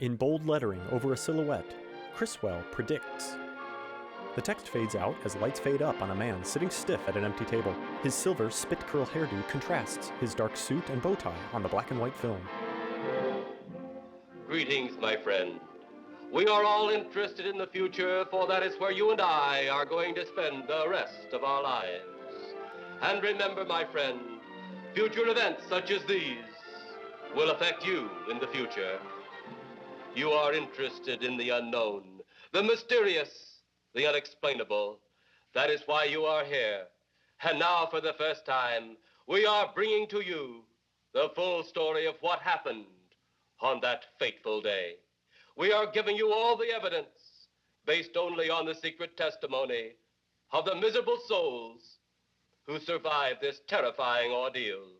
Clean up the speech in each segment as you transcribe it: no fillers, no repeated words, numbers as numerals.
In bold lettering over a silhouette, Criswell predicts. The text fades out as lights fade up on a man sitting stiff at an empty table. His silver spit-curl hairdo contrasts his dark suit and bow tie on the black and white film. Greetings, my friend. We are all interested in the future, for that is where you and I are going to spend the rest of our lives. And remember, my friend, future events such as these will affect you in the future. You are interested in the unknown, the mysterious, the unexplainable. That is why you are here. And now, for the first time, we are bringing to you the full story of what happened on that fateful day. We are giving you all the evidence based only on the secret testimony of the miserable souls who survived this terrifying ordeal.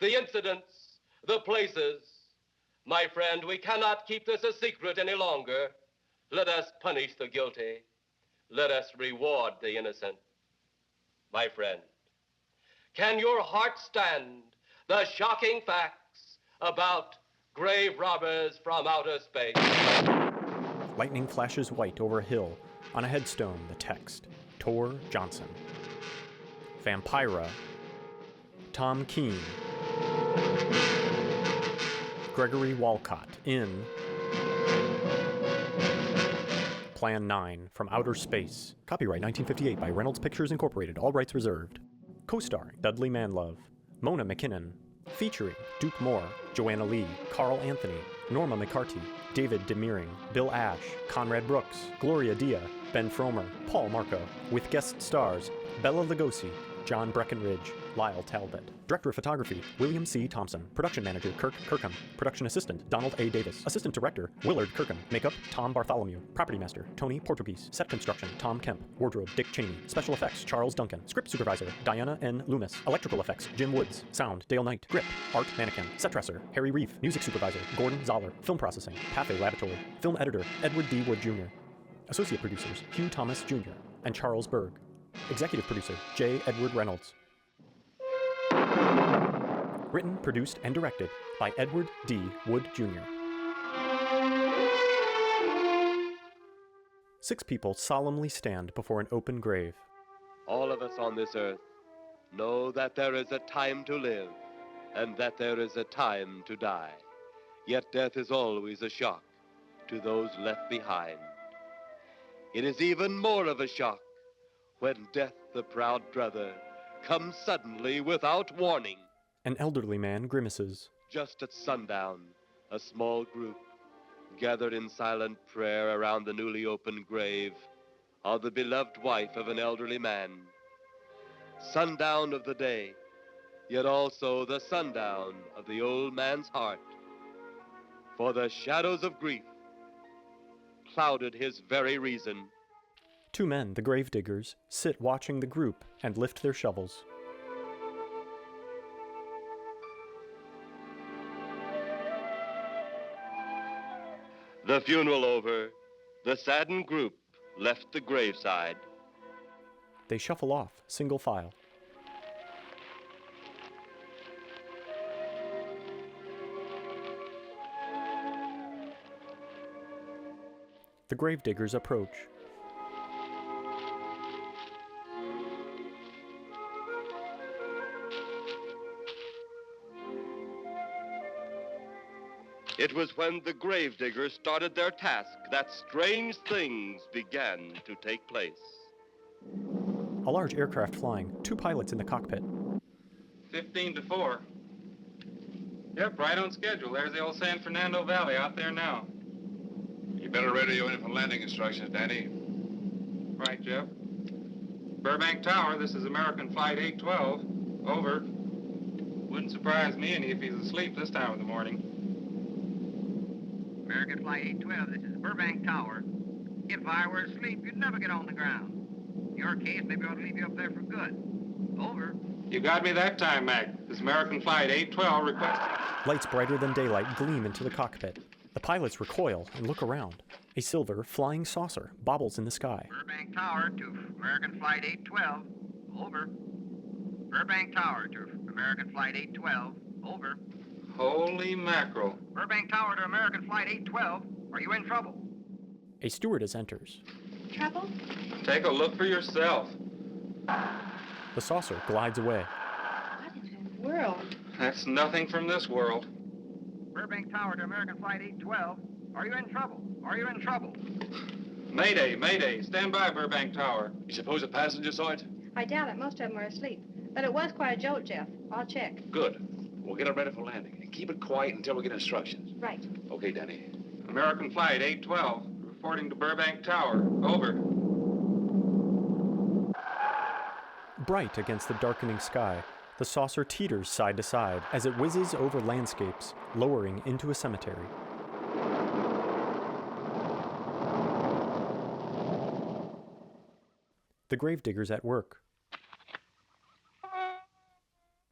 The incidents, the places. My friend, we cannot keep this a secret any longer. Let us punish the guilty. Let us reward the innocent. My friend, can your heart stand the shocking facts about grave robbers from outer space? Lightning flashes white over a hill. On a headstone, the text, Tor Johnson. Vampira, Tom Keene. Gregory Walcott in Plan 9 from Outer Space. Copyright 1958 by Reynolds Pictures Incorporated. All rights reserved. Co-starring Dudley Manlove, Mona McKinnon, featuring Duke Moore, Joanna Lee, Carl Anthony, Norma McCarty, David Demiring, Bill Ash, Conrad Brooks, Gloria Dia, Ben Fromer, Paul Marco, with guest stars Bella Lugosi, John Breckenridge, Lyle Talbot. Director of Photography, William C. Thompson. Production Manager, Kirk Kirkham. Production Assistant, Donald A. Davis. Assistant Director, Willard Kirkham. Makeup, Tom Bartholomew. Property Master, Tony Portuguese. Set Construction, Tom Kemp. Wardrobe, Dick Cheney. Special Effects, Charles Duncan. Script Supervisor, Diana N. Loomis. Electrical Effects, Jim Woods. Sound, Dale Knight. Grip, Art Mannequin. Set Dresser, Harry Reef. Music Supervisor, Gordon Zoller. Film Processing, Pathé Laboratory. Film Editor, Edward D. Wood Jr. Associate Producers, Hugh Thomas Jr. and Charles Berg. Executive Producer, J. Edward Reynolds. Written, produced, and directed by Edward D. Wood Jr. 6 people solemnly stand before an open grave. All of us on this earth know that there is a time to live and that there is a time to die. Yet death is always a shock to those left behind. It is even more of a shock when death, the proud brother, comes suddenly without warning. An elderly man grimaces. Just at sundown, a small group gathered in silent prayer around the newly opened grave of the beloved wife of an elderly man. Sundown of the day, yet also the sundown of the old man's heart. For the shadows of grief clouded his very reason. 2 men, the gravediggers, sit watching the group and lift their shovels. The funeral over, the saddened group left the graveside. They shuffle off, single file. The gravediggers approach. It was when the gravediggers started their task that strange things began to take place. A large aircraft flying, 2 pilots in the cockpit. 15 to 4. Yep, right on schedule. There's the old San Fernando Valley out there now. You better radio in for landing instructions, Danny. Right, Jeff. Burbank Tower, this is American Flight 812. Over. Wouldn't surprise me any if he's asleep this time of the morning. American Flight 812, this is Burbank Tower. If I were asleep, you'd never get on the ground. In your case, maybe I ought to leave you up there for good. Over. You got me that time, Mac. This American Flight 812 requesting. Lights brighter than daylight gleam into the cockpit. The pilots recoil and look around. A silver flying saucer bobbles in the sky. Burbank Tower to American Flight 812. Over. Burbank Tower to American Flight 812. Over. Holy mackerel. Burbank Tower to American Flight 812. Are you in trouble? A stewardess enters. Trouble? Take a look for yourself. The saucer glides away. What in the world? That's nothing from this world. Burbank Tower to American Flight 812. Are you in trouble? Are you in trouble? Mayday, mayday. Stand by, Burbank Tower. You suppose a passenger saw it? I doubt it. Most of them are asleep. But it was quite a jolt, Jeff. I'll check. Good. We'll get it ready for landing. And keep it quiet until we get instructions. Right. Okay, Danny. American Flight 812, reporting to Burbank Tower. Over. Bright against the darkening sky, the saucer teeters side to side as it whizzes over landscapes, lowering into a cemetery. The gravediggers at work.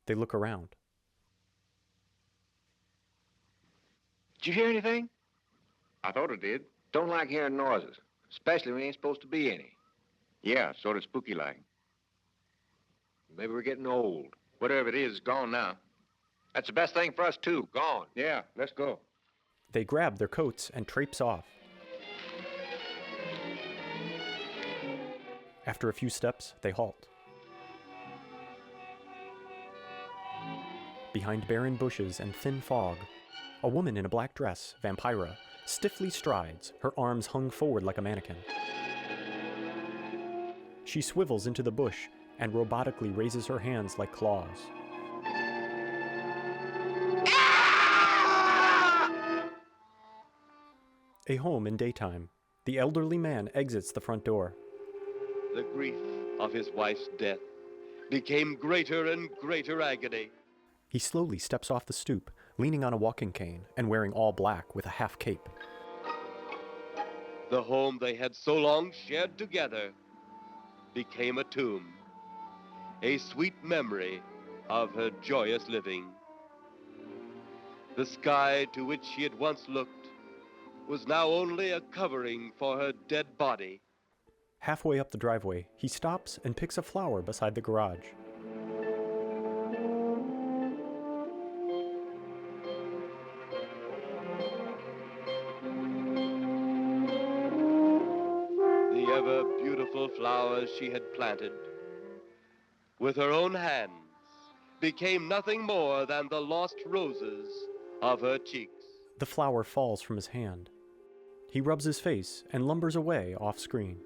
They look around. Did you hear anything? I thought it did. Don't like hearing noises, especially when there ain't supposed to be any. Yeah, sort of spooky-like. Maybe we're getting old. Whatever it is, it's gone now. That's the best thing for us, too. Gone. Yeah, let's go. They grab their coats and traipse off. After a few steps, they halt. Behind barren bushes and thin fog, a woman in a black dress, Vampira, stiffly strides, her arms hung forward like a mannequin. She swivels into the bush and robotically raises her hands like claws. A home in daytime. The elderly man exits the front door. The grief of his wife's death became greater and greater agony. He slowly steps off the stoop, leaning on a walking cane and wearing all black with a half cape. The home they had so long shared together became a tomb, a sweet memory of her joyous living. The sky to which she had once looked was now only a covering for her dead body. Halfway up the driveway, he stops and picks a flower beside the garage. The ever-beautiful flowers she had planted, with her own hands, became nothing more than the lost roses of her cheeks. The flower falls from his hand. He rubs his face and lumbers away off-screen.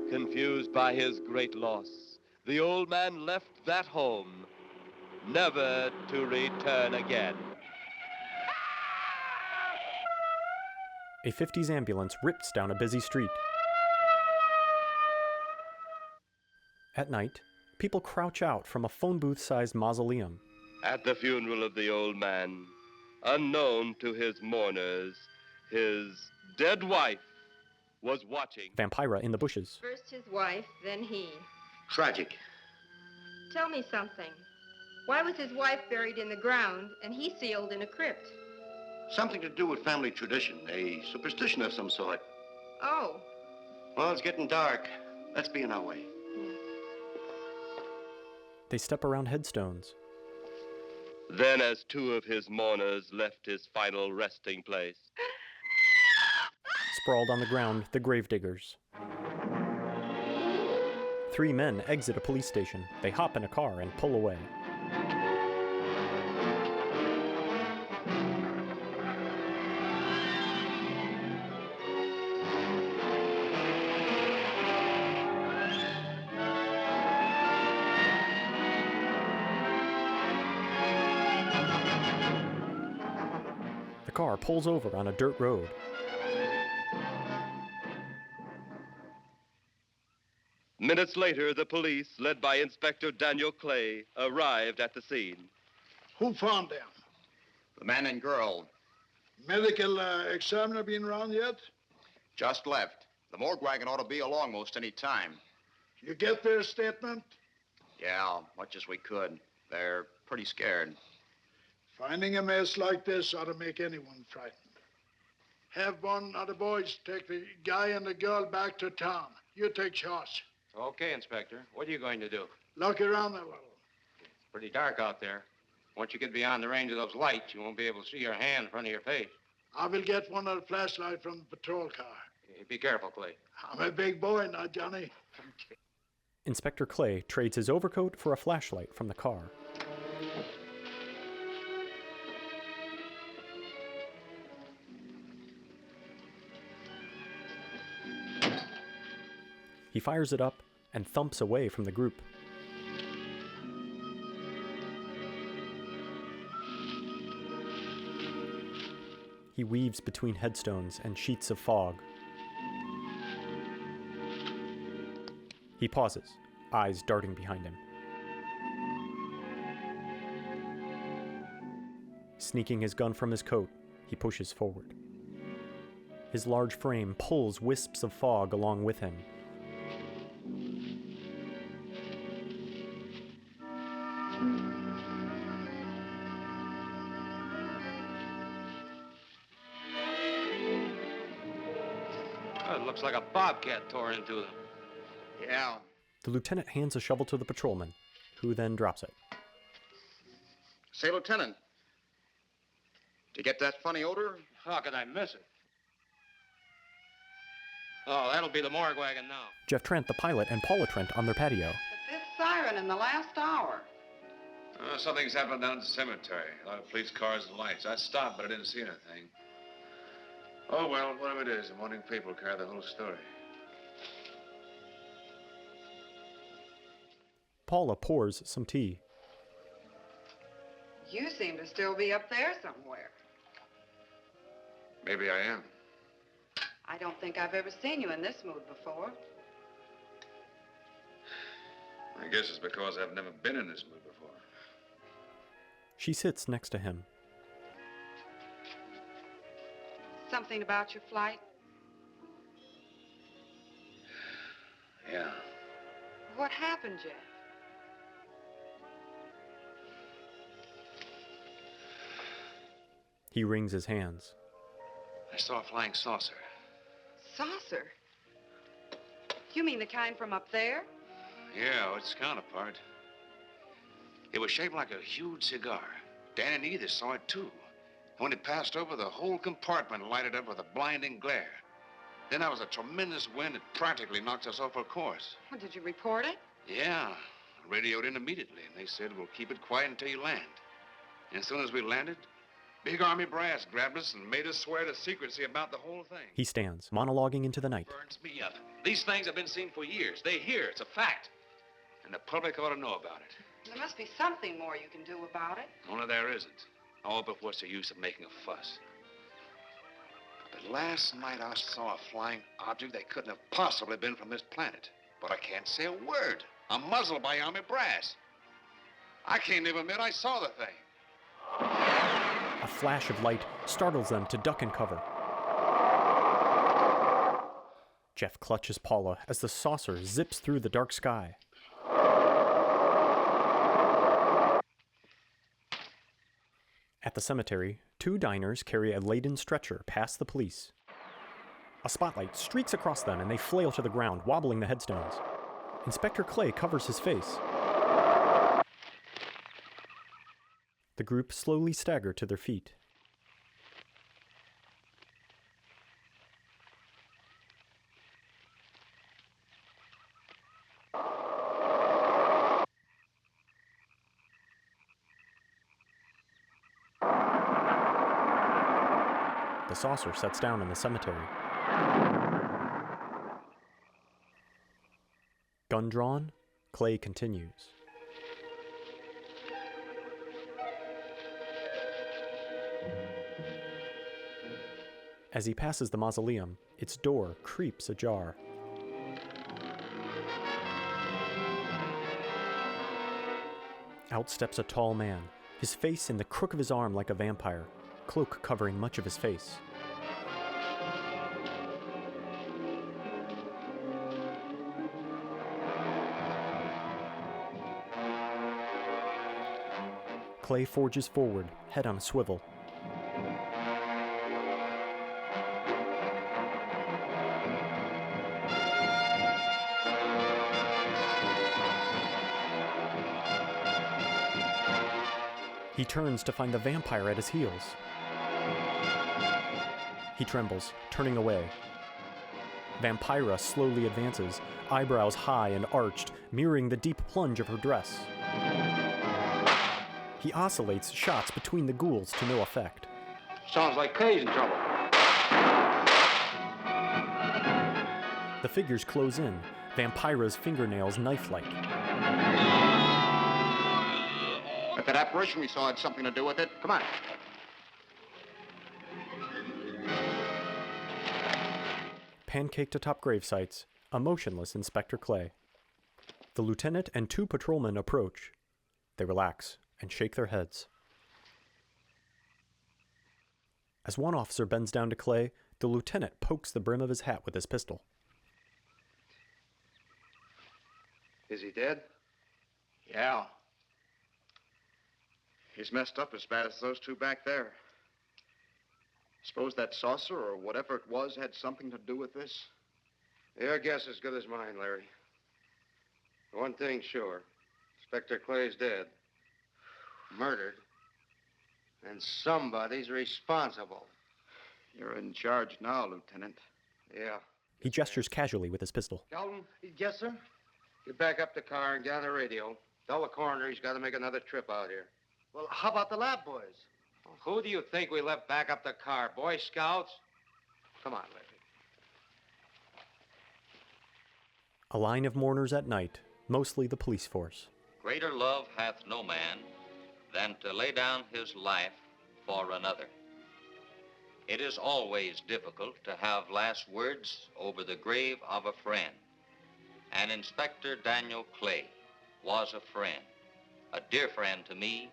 Confused by his great loss, the old man left that home, never to return again. A 50s ambulance rips down a busy street. At night, people crouch out from a phone booth-sized mausoleum. At the funeral of the old man, unknown to his mourners, his dead wife was watching. Vampira in the bushes. First his wife, then he. Tragic. Tell me something. Why was his wife buried in the ground and he sealed in a crypt? Something to do with family tradition, a superstition of some sort. Oh. Well, it's getting dark. Let's be on our way. They step around headstones. Then, as two of his mourners left his final resting place, Sprawled on the ground, the gravediggers. 3 men exit a police station. They hop in a car and pull away. The car pulls over on a dirt road. minutes later, the police, led by Inspector Daniel Clay, arrived at the scene. Who found them? The man and girl. Medical examiner been around yet? Just left. The morgue wagon ought to be along most any time. You get their statement? Yeah, much as we could. They're pretty scared. Finding a mess like this ought to make anyone frightened. Have one of the boys take the guy and the girl back to town. You take charge. Okay, Inspector. What are you going to do? Look around a little. It's pretty dark out there. Once you get beyond the range of those lights, you won't be able to see your hand in front of your face. I will get one of the flashlights from the patrol car. Be careful, Clay. I'm a big boy now, Johnny. Inspector Clay trades his overcoat for a flashlight from the car. He fires it up and thumps away from the group. He weaves between headstones and sheets of fog. He pauses, eyes darting behind him. Sneaking his gun from his coat, he pushes forward. His large frame pulls wisps of fog along with him. Oh, it looks like a bobcat tore into them. Yeah. The lieutenant hands a shovel to the patrolman, who then drops it. Say, Lieutenant, did you get that funny odor? How could I miss it? Oh, that'll be the morgue wagon now. Jeff Trent, the pilot, and Paula Trent on their patio. But this siren in the last hour. Something's happened down at the cemetery. A lot of police cars and lights. I stopped, but I didn't see anything. Oh, well, whatever it is, the morning people carry the whole story. Paula pours some tea. You seem to still be up there somewhere. Maybe I am. I don't think I've ever seen you in this mood before. I guess it's because I've never been in this mood before. She sits next to him. Something about your flight? Yeah. What happened, Jeff? He wrings his hands. I saw a flying saucer. Saucer? You mean the kind from up there? Yeah, its counterpart. It was shaped like a huge cigar. Dan and Edith saw it, too. When it passed over, the whole compartment lighted up with a blinding glare. Then there was a tremendous wind that practically knocked us off our course. Well, did you report it? Yeah. I radioed in immediately, and they said, we'll keep it quiet until you land. And as soon as we landed, big army brass grabbed us and made us swear to secrecy about the whole thing. He stands, monologuing into the night. Burns me up. These things have been seen for years. They hear. It's a fact. And the public ought to know about it. There must be something more you can do about it. Only there isn't. Oh, but what's the use of making a fuss? But last night I saw a flying object that couldn't have possibly been from this planet. But I can't say a word. I'm muzzled by army brass. I can't even admit I saw the thing. A flash of light startles them to duck and cover. Jeff clutches Paula as the saucer zips through the dark sky. At the cemetery, two diners carry a laden stretcher past the police. A spotlight streaks across them and they flail to the ground, wobbling the headstones. Inspector Clay covers his face. The group slowly stagger to their feet. The saucer sets down in the cemetery. Gun drawn, Clay continues. As he passes the mausoleum, its door creaks ajar. Out steps a tall man, his face in the crook of his arm like a vampire, cloak covering much of his face. Clay forges forward, head on a swivel. He turns to find the vampire at his heels. He trembles, turning away. Vampira slowly advances, eyebrows high and arched, mirroring the deep plunge of her dress. He oscillates shots between the ghouls to no effect. Sounds like Kay's in trouble. The figures close in, Vampira's fingernails knife-like. If that apparition we saw had something to do with it, come on. Pancaked atop grave sites, a motionless Inspector Clay. The lieutenant and 2 patrolmen approach. They relax and shake their heads. As one officer bends down to Clay, the lieutenant pokes the brim of his hat with his pistol. Is he dead? Yeah. He's messed up as bad as those 2 back there. Suppose that saucer or whatever it was had something to do with this? Your guess is as good as mine, Larry. One thing's sure. Inspector Clay's dead. Murdered. And somebody's responsible. You're in charge now, Lieutenant. Yeah. He gestures casually with his pistol. Dalton? Yes, sir? Get back up the car and get on the radio. Tell the coroner he's got to make another trip out here. Well, how about the lab boys? Who do you think we left back up the car? Boy Scouts? Come on, Larry. A line of mourners at night, mostly the police force. Greater love hath no man than to lay down his life for another. It is always difficult to have last words over the grave of a friend. And Inspector Daniel Clay was a friend, a dear friend to me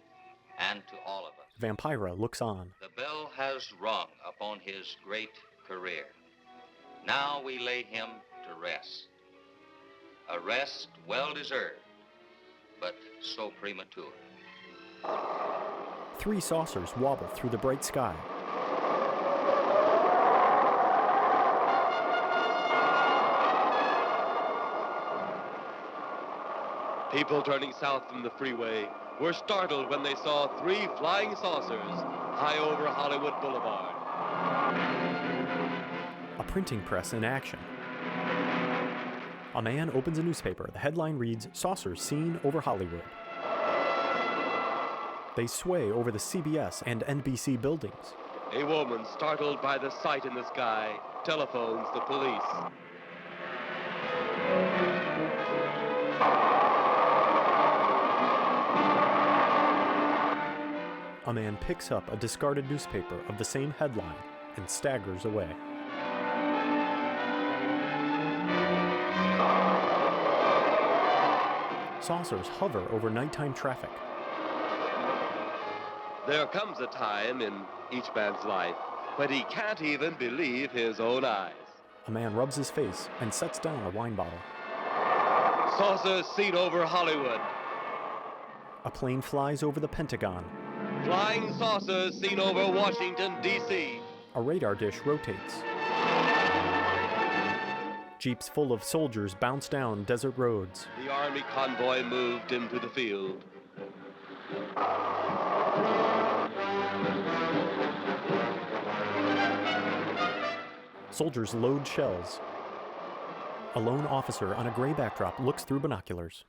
and to all of us. Vampira looks on. The bell has rung upon his great career. Now we lay him to rest. A rest well deserved, but so premature. 3 saucers wobble through the bright sky. People turning south from the freeway were startled when they saw 3 flying saucers high over Hollywood Boulevard. A printing press in action. A man opens a newspaper. The headline reads, "Saucers seen over Hollywood." They sway over the CBS and NBC buildings. A woman, startled by the sight in the sky, telephones the police. A man picks up a discarded newspaper of the same headline and staggers away. Saucers hover over nighttime traffic. There comes a time in each man's life when he can't even believe his own eyes. A man rubs his face and sets down a wine bottle. Saucers seen over Hollywood. A plane flies over the Pentagon. Flying saucers seen over Washington, D.C. A radar dish rotates. Jeeps full of soldiers bounce down desert roads. The army convoy moved into the field. Soldiers load shells. A lone officer on a gray backdrop looks through binoculars.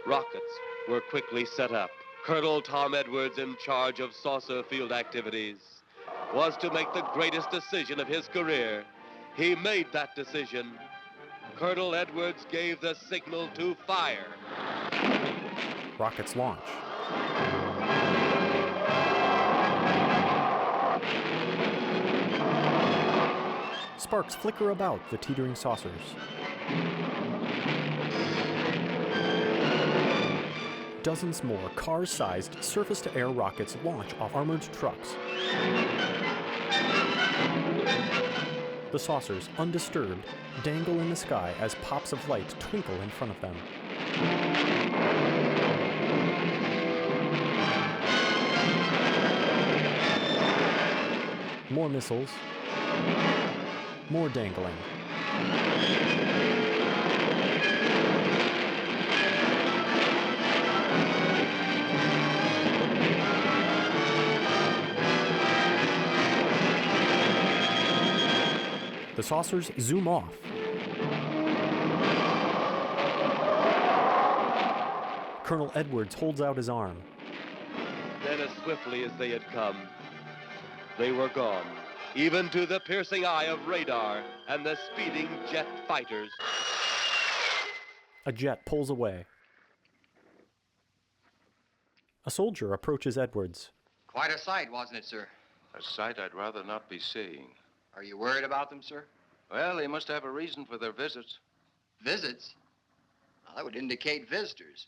Rockets were quickly set up. Colonel Tom Edwards, in charge of saucer field activities, was to make the greatest decision of his career. He made that decision. Colonel Edwards gave the signal to fire. Rockets launch. Sparks flicker about the teetering saucers. Dozens more car-sized surface-to-air rockets launch off armored trucks. The saucers, undisturbed, dangle in the sky as pops of light twinkle in front of them. More missiles. More dangling. The saucers zoom off. Colonel Edwards holds out his arm. Then as swiftly as they had come, they were gone, even to the piercing eye of radar and the speeding jet fighters. A jet pulls away. A soldier approaches Edwards. Quite a sight, wasn't it, sir? A sight I'd rather not be seeing. Are you worried about them, sir? Well, they must have a reason for their visits. Visits? Well, that would indicate visitors.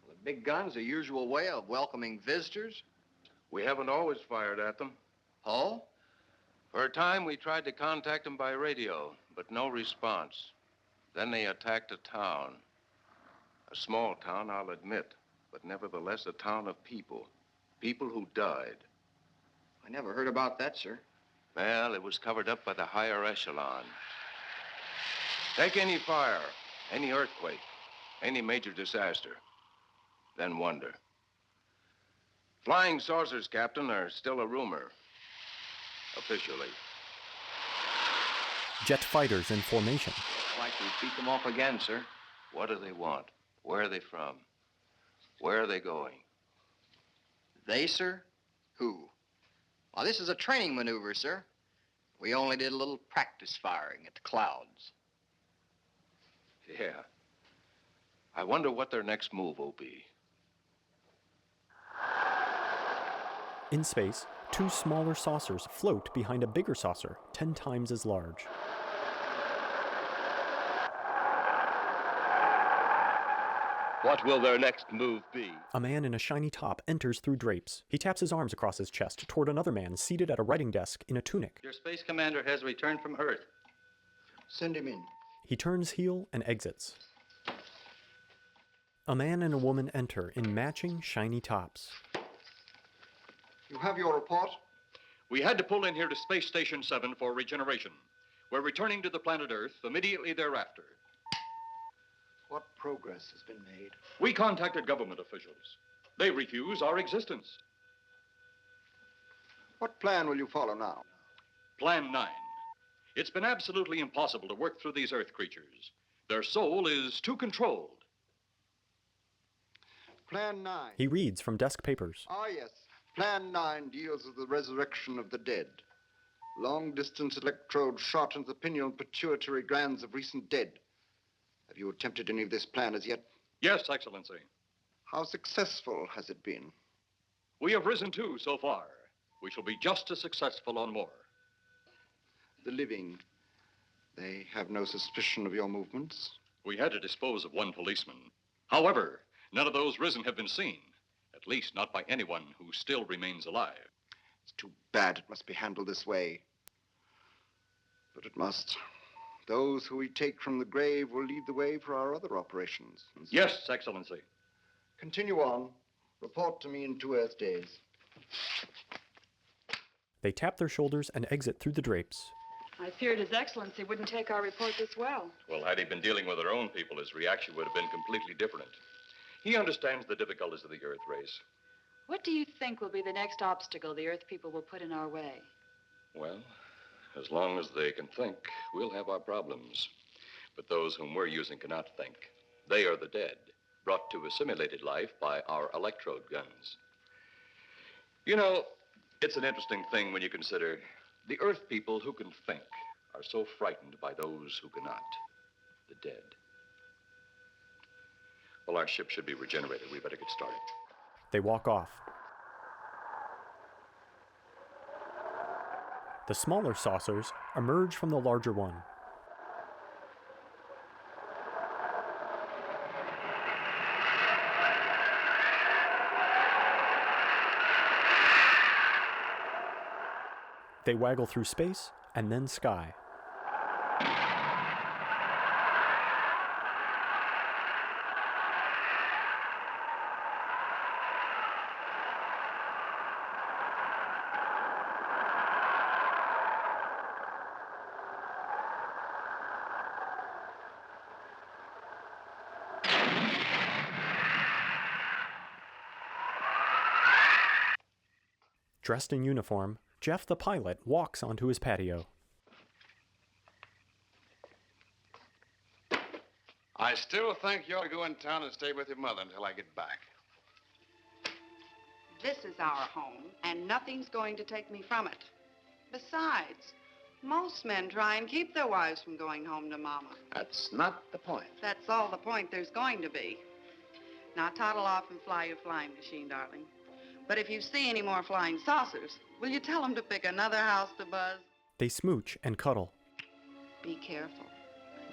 Well, the big gun's a usual way of welcoming visitors. We haven't always fired at them. Oh? For a time, we tried to contact them by radio, but no response. Then they attacked a town. A small town, I'll admit, but nevertheless a town of people. People who died. I never heard about that, sir. Well, it was covered up by the higher echelon. Take any fire, any earthquake, any major disaster, then wonder. Flying saucers, Captain, are still a rumor. Officially. Jet fighters in formation. Like we beat them off again, sir. What do they want? Where are they from? Where are they going? They, sir? Who? Well, this is a training maneuver, sir. We only did a little practice firing at the clouds. Yeah. I wonder what their next move will be. In space, two smaller saucers float behind a bigger saucer, 10 times as large. What will their next move be? A man in a shiny top enters through drapes. He taps his arms across his chest toward another man seated at a writing desk in a tunic. Your space commander has returned from Earth. Send him in. He turns heel and exits. A man and a woman enter in matching shiny tops. You have your report? We had to pull in here to Space Station 7 for regeneration. We're returning to the planet Earth immediately thereafter. What progress has been made? We contacted government officials. They refuse our existence. What plan will you follow now? Plan 9. It's been absolutely impossible to work through these Earth creatures. Their soul is too controlled. Plan 9. He reads from desk papers. Ah, yes. Plan 9 deals with the resurrection of the dead. Long-distance electrode shot into the pineal and pituitary glands of recent dead. Have you attempted any of this plan as yet? Yes, Excellency. How successful has it been? We have risen too so far. We shall be just as successful on more. The living, they have no suspicion of your movements? We had to dispose of one policeman. However, none of those risen have been seen. At least not by anyone who still remains alive. It's too bad it must be handled this way. But it must. Those who we take from the grave will lead the way for our other operations. Yes, Excellency. Continue on. Report to me in 2 Earth days. They tap their shoulders and exit through the drapes. I feared His Excellency wouldn't take our report this well. Well, had he been dealing with our own people, his reaction would have been completely different. He understands the difficulties of the Earth race. What do you think will be the next obstacle the Earth people will put in our way? Well, as long as they can think, we'll have our problems. But those whom we're using cannot think. They are the dead, brought to a simulated life by our electrode guns. You know, it's an interesting thing when you consider the Earth people who can think are so frightened by those who cannot, the dead. Well, our ship should be regenerated. We better get started. They walk off. The smaller saucers emerge from the larger one. They waggle through space and then sky. Dressed in uniform, Jeff the pilot walks onto his patio. I still think you ought to go in town and stay with your mother until I get back. This is our home, and nothing's going to take me from it. Besides, most men try and keep their wives from going home to Mama. That's not the point. That's all the point there's going to be. Now toddle off and fly your flying machine, darling. But if you see any more flying saucers, will you tell them to pick another house to buzz? They smooch and cuddle. Be careful.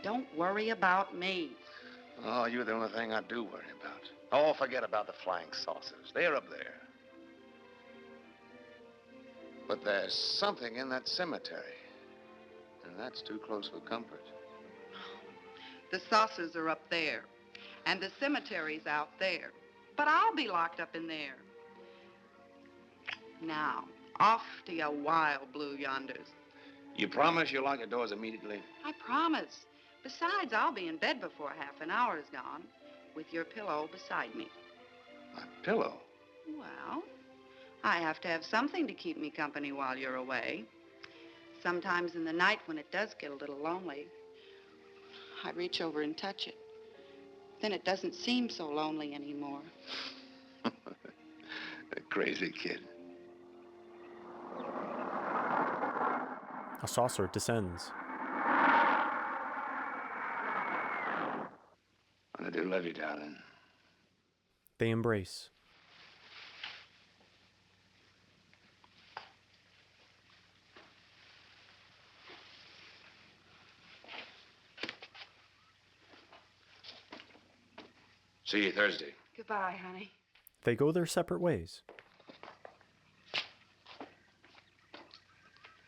Don't worry about me. Oh, you're the only thing I do worry about. Oh, forget about the flying saucers. They're up there. But there's something in that cemetery. And that's too close for comfort. The saucers are up there, and the cemetery's out there. But I'll be locked up in there. Now, off to your wild blue yonders. You promise you'll lock your doors immediately? I promise. Besides, I'll be in bed before half an hour is gone, with your pillow beside me. My pillow? Well, I have to have something to keep me company while you're away. Sometimes in the night when it does get a little lonely, I reach over and touch it. Then it doesn't seem so lonely anymore. A crazy kid. A saucer descends. I do love you, darling. They embrace. See you Thursday. Goodbye, honey. They go their separate ways.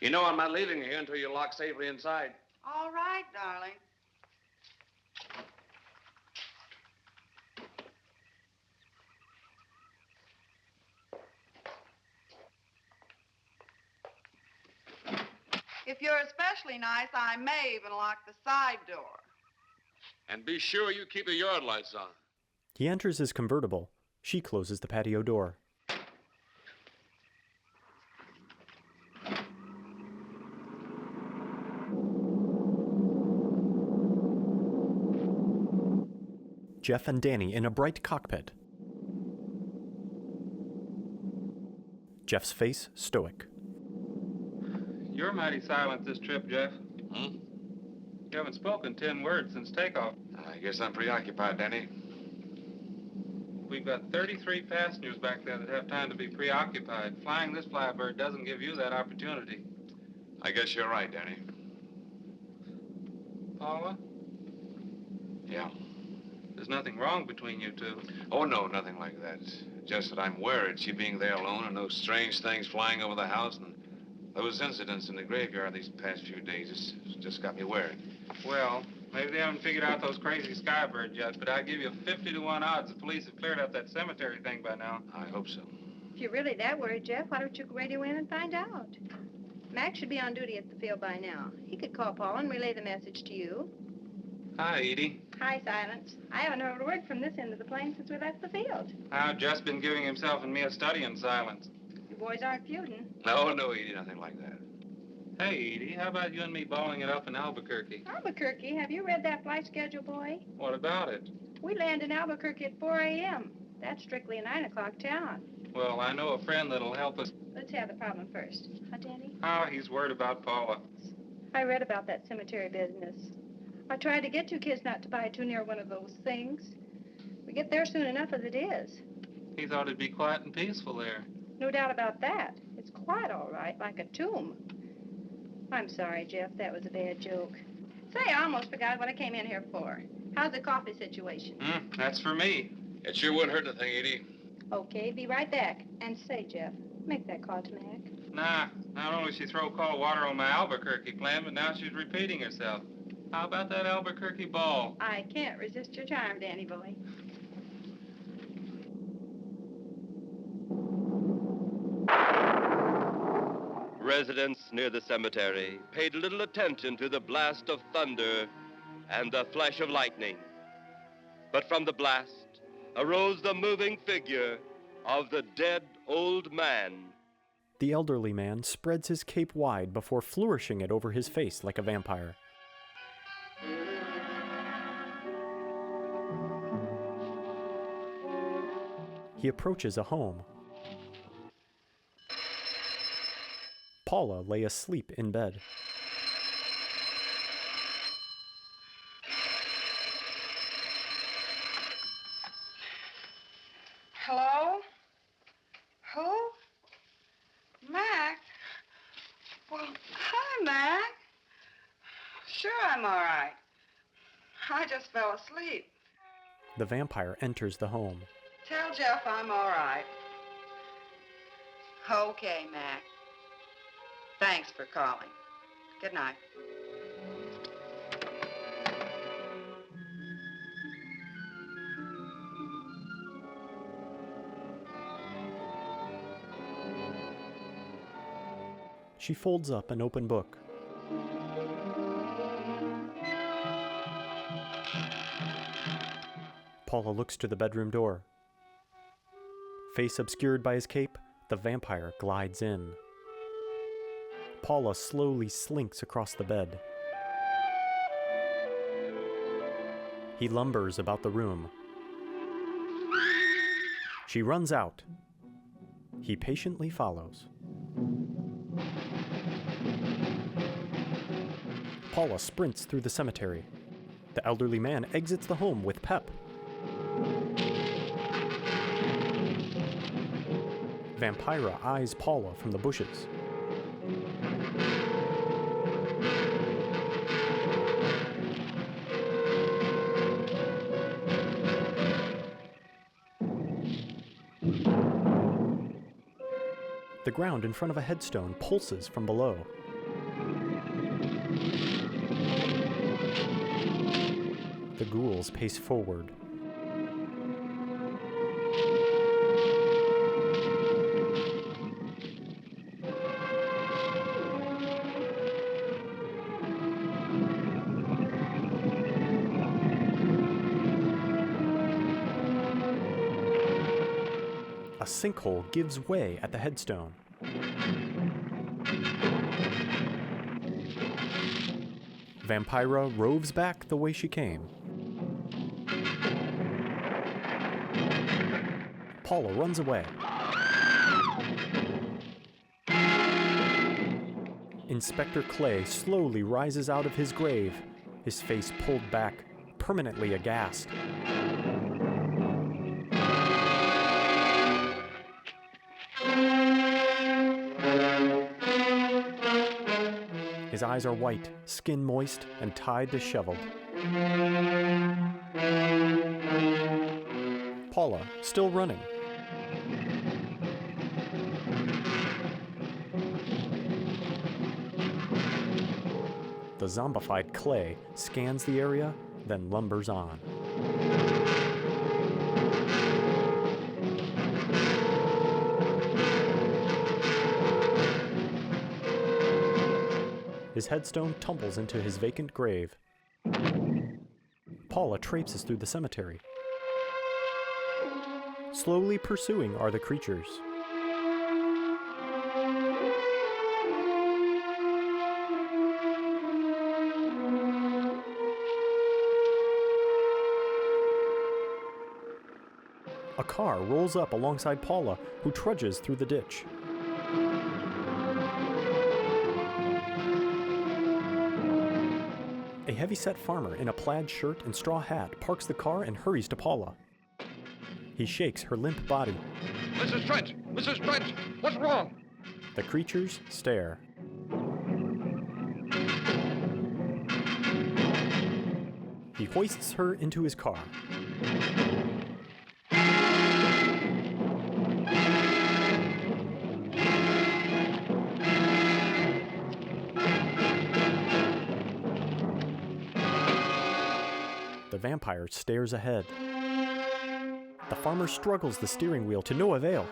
You know I'm not leaving you here until you're locked safely inside. All right, darling. If you're especially nice, I may even lock the side door. And be sure you keep the yard lights on. He enters his convertible. She closes the patio door. Jeff and Danny in a bright cockpit. Jeff's face stoic. You're mighty silent this trip, Jeff. Hmm? You haven't spoken 10 words since takeoff. I guess I'm preoccupied, Danny. We've got 33 passengers back there that have time to be preoccupied. Flying this flybird doesn't give you that opportunity. I guess you're right, Danny. Paula? Yeah. There's nothing wrong between you two. Oh, no, nothing like that. Just that I'm worried she being there alone and those strange things flying over the house and those incidents in the graveyard these past few days. It's just got me worried. Well, maybe they haven't figured out those crazy skybirds yet, but I'd give you 50 to 1 odds the police have cleared up that cemetery thing by now. I hope so. If you're really that worried, Jeff, why don't you radio in and find out? Mac should be on duty at the field by now. He could call Paul and relay the message to you. Hi, Edie. Hi, Silence. I haven't heard a word from this end of the plane since we left the field. I've just been giving himself and me a study in silence. You boys aren't feuding. No, Edie, nothing like that. Hey, Edie, how about you and me balling it up in Albuquerque? Albuquerque? Have you read that flight schedule, boy? What about it? We land in Albuquerque at 4 a.m. That's strictly a 9 o'clock town. Well, I know a friend that'll help us. Let's have the problem first. Huh, Danny? Oh, he's worried about Paula. I read about that cemetery business. I tried to get you kids not to buy too near one of those things. We get there soon enough as it is. He thought it'd be quiet and peaceful there. No doubt about that. It's quiet, all right, like a tomb. I'm sorry, Jeff. That was a bad joke. Say, I almost forgot what I came in here for. How's the coffee situation? That's for me. It sure wouldn't hurt anything, Edie. Okay, be right back. And say, Jeff, make that call to Mac. Nah, not only she throw cold water on my Albuquerque plan, but now she's repeating herself. How about that Albuquerque ball? I can't resist your charm, Danny boy. Residents near the cemetery paid little attention to the blast of thunder and the flash of lightning. But from the blast arose the moving figure of the dead old man. The elderly man spreads his cape wide before flourishing it over his face like a vampire. He approaches a home. Paula lay asleep in bed. Hello? Who? Mac? Well, hi, Mac. Sure, I'm all right. I just fell asleep. The vampire enters the home. Tell Jeff I'm all right. Okay, Mac. Thanks for calling. Good night. She folds up an open book. Paula looks to the bedroom door. Face obscured by his cape, the vampire glides in. Paula slowly slinks across the bed. He lumbers about the room. She runs out. He patiently follows. Paula sprints through the cemetery. The elderly man exits the home with pep. Vampira eyes Paula from the bushes. The ground in front of a headstone pulses from below. The ghouls pace forward. A sinkhole gives way at the headstone. Vampira roves back the way she came. Paula runs away. Inspector Clay slowly rises out of his grave, his face pulled back, permanently aghast. His eyes are white, skin moist, and tied disheveled. Paula, still running. The zombified Clay scans the area, then lumbers on. His headstone tumbles into his vacant grave. Paula traipses through the cemetery. Slowly pursuing are the creatures. A car rolls up alongside Paula, who trudges through the ditch. A heavy-set farmer in a plaid shirt and straw hat parks the car and hurries to Paula. He shakes her limp body. Mrs. Trent! Mrs. Trent! What's wrong? The creatures stare. He hoists her into his car. The vampire stares ahead. The farmer struggles the steering wheel to no avail.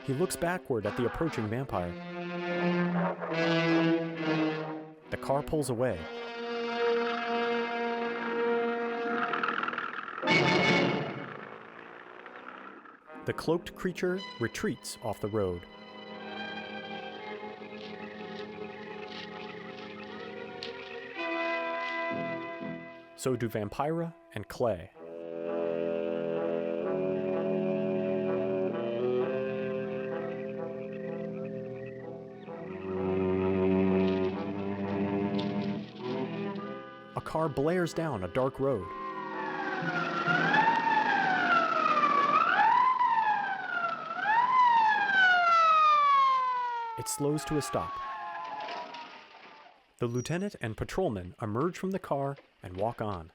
He looks backward at the approaching vampire. The car pulls away. The cloaked creature retreats off the road. So do Vampira and Clay. car blares down a dark road. It slows to a stop. The lieutenant and patrolman emerge from the car and walk on.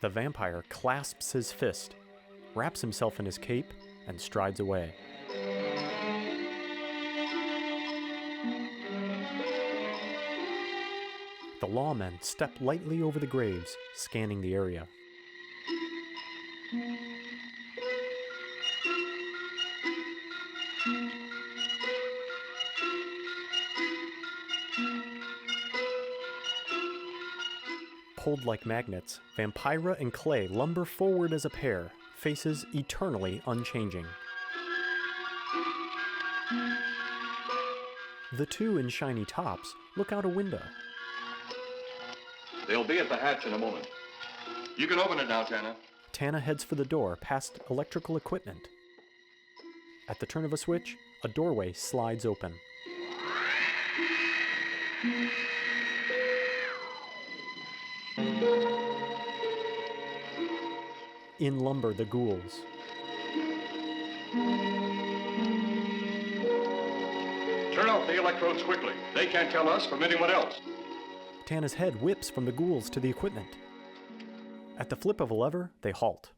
The vampire clasps his fist, wraps himself in his cape, and strides away. The lawmen step lightly over the graves, scanning the area. Pulled like magnets, Vampira and Clay lumber forward as a pair, faces eternally unchanging. The two in shiny tops look out a window. They'll be at the hatch in a moment. You can open it now, Tana. Tana heads for the door past electrical equipment. At the turn of a switch, a doorway slides open. In lumber the ghouls. Turn off the electrodes quickly. They can't tell us from anyone else. Tana's head whips from the ghouls to the equipment. At the flip of a lever, they halt.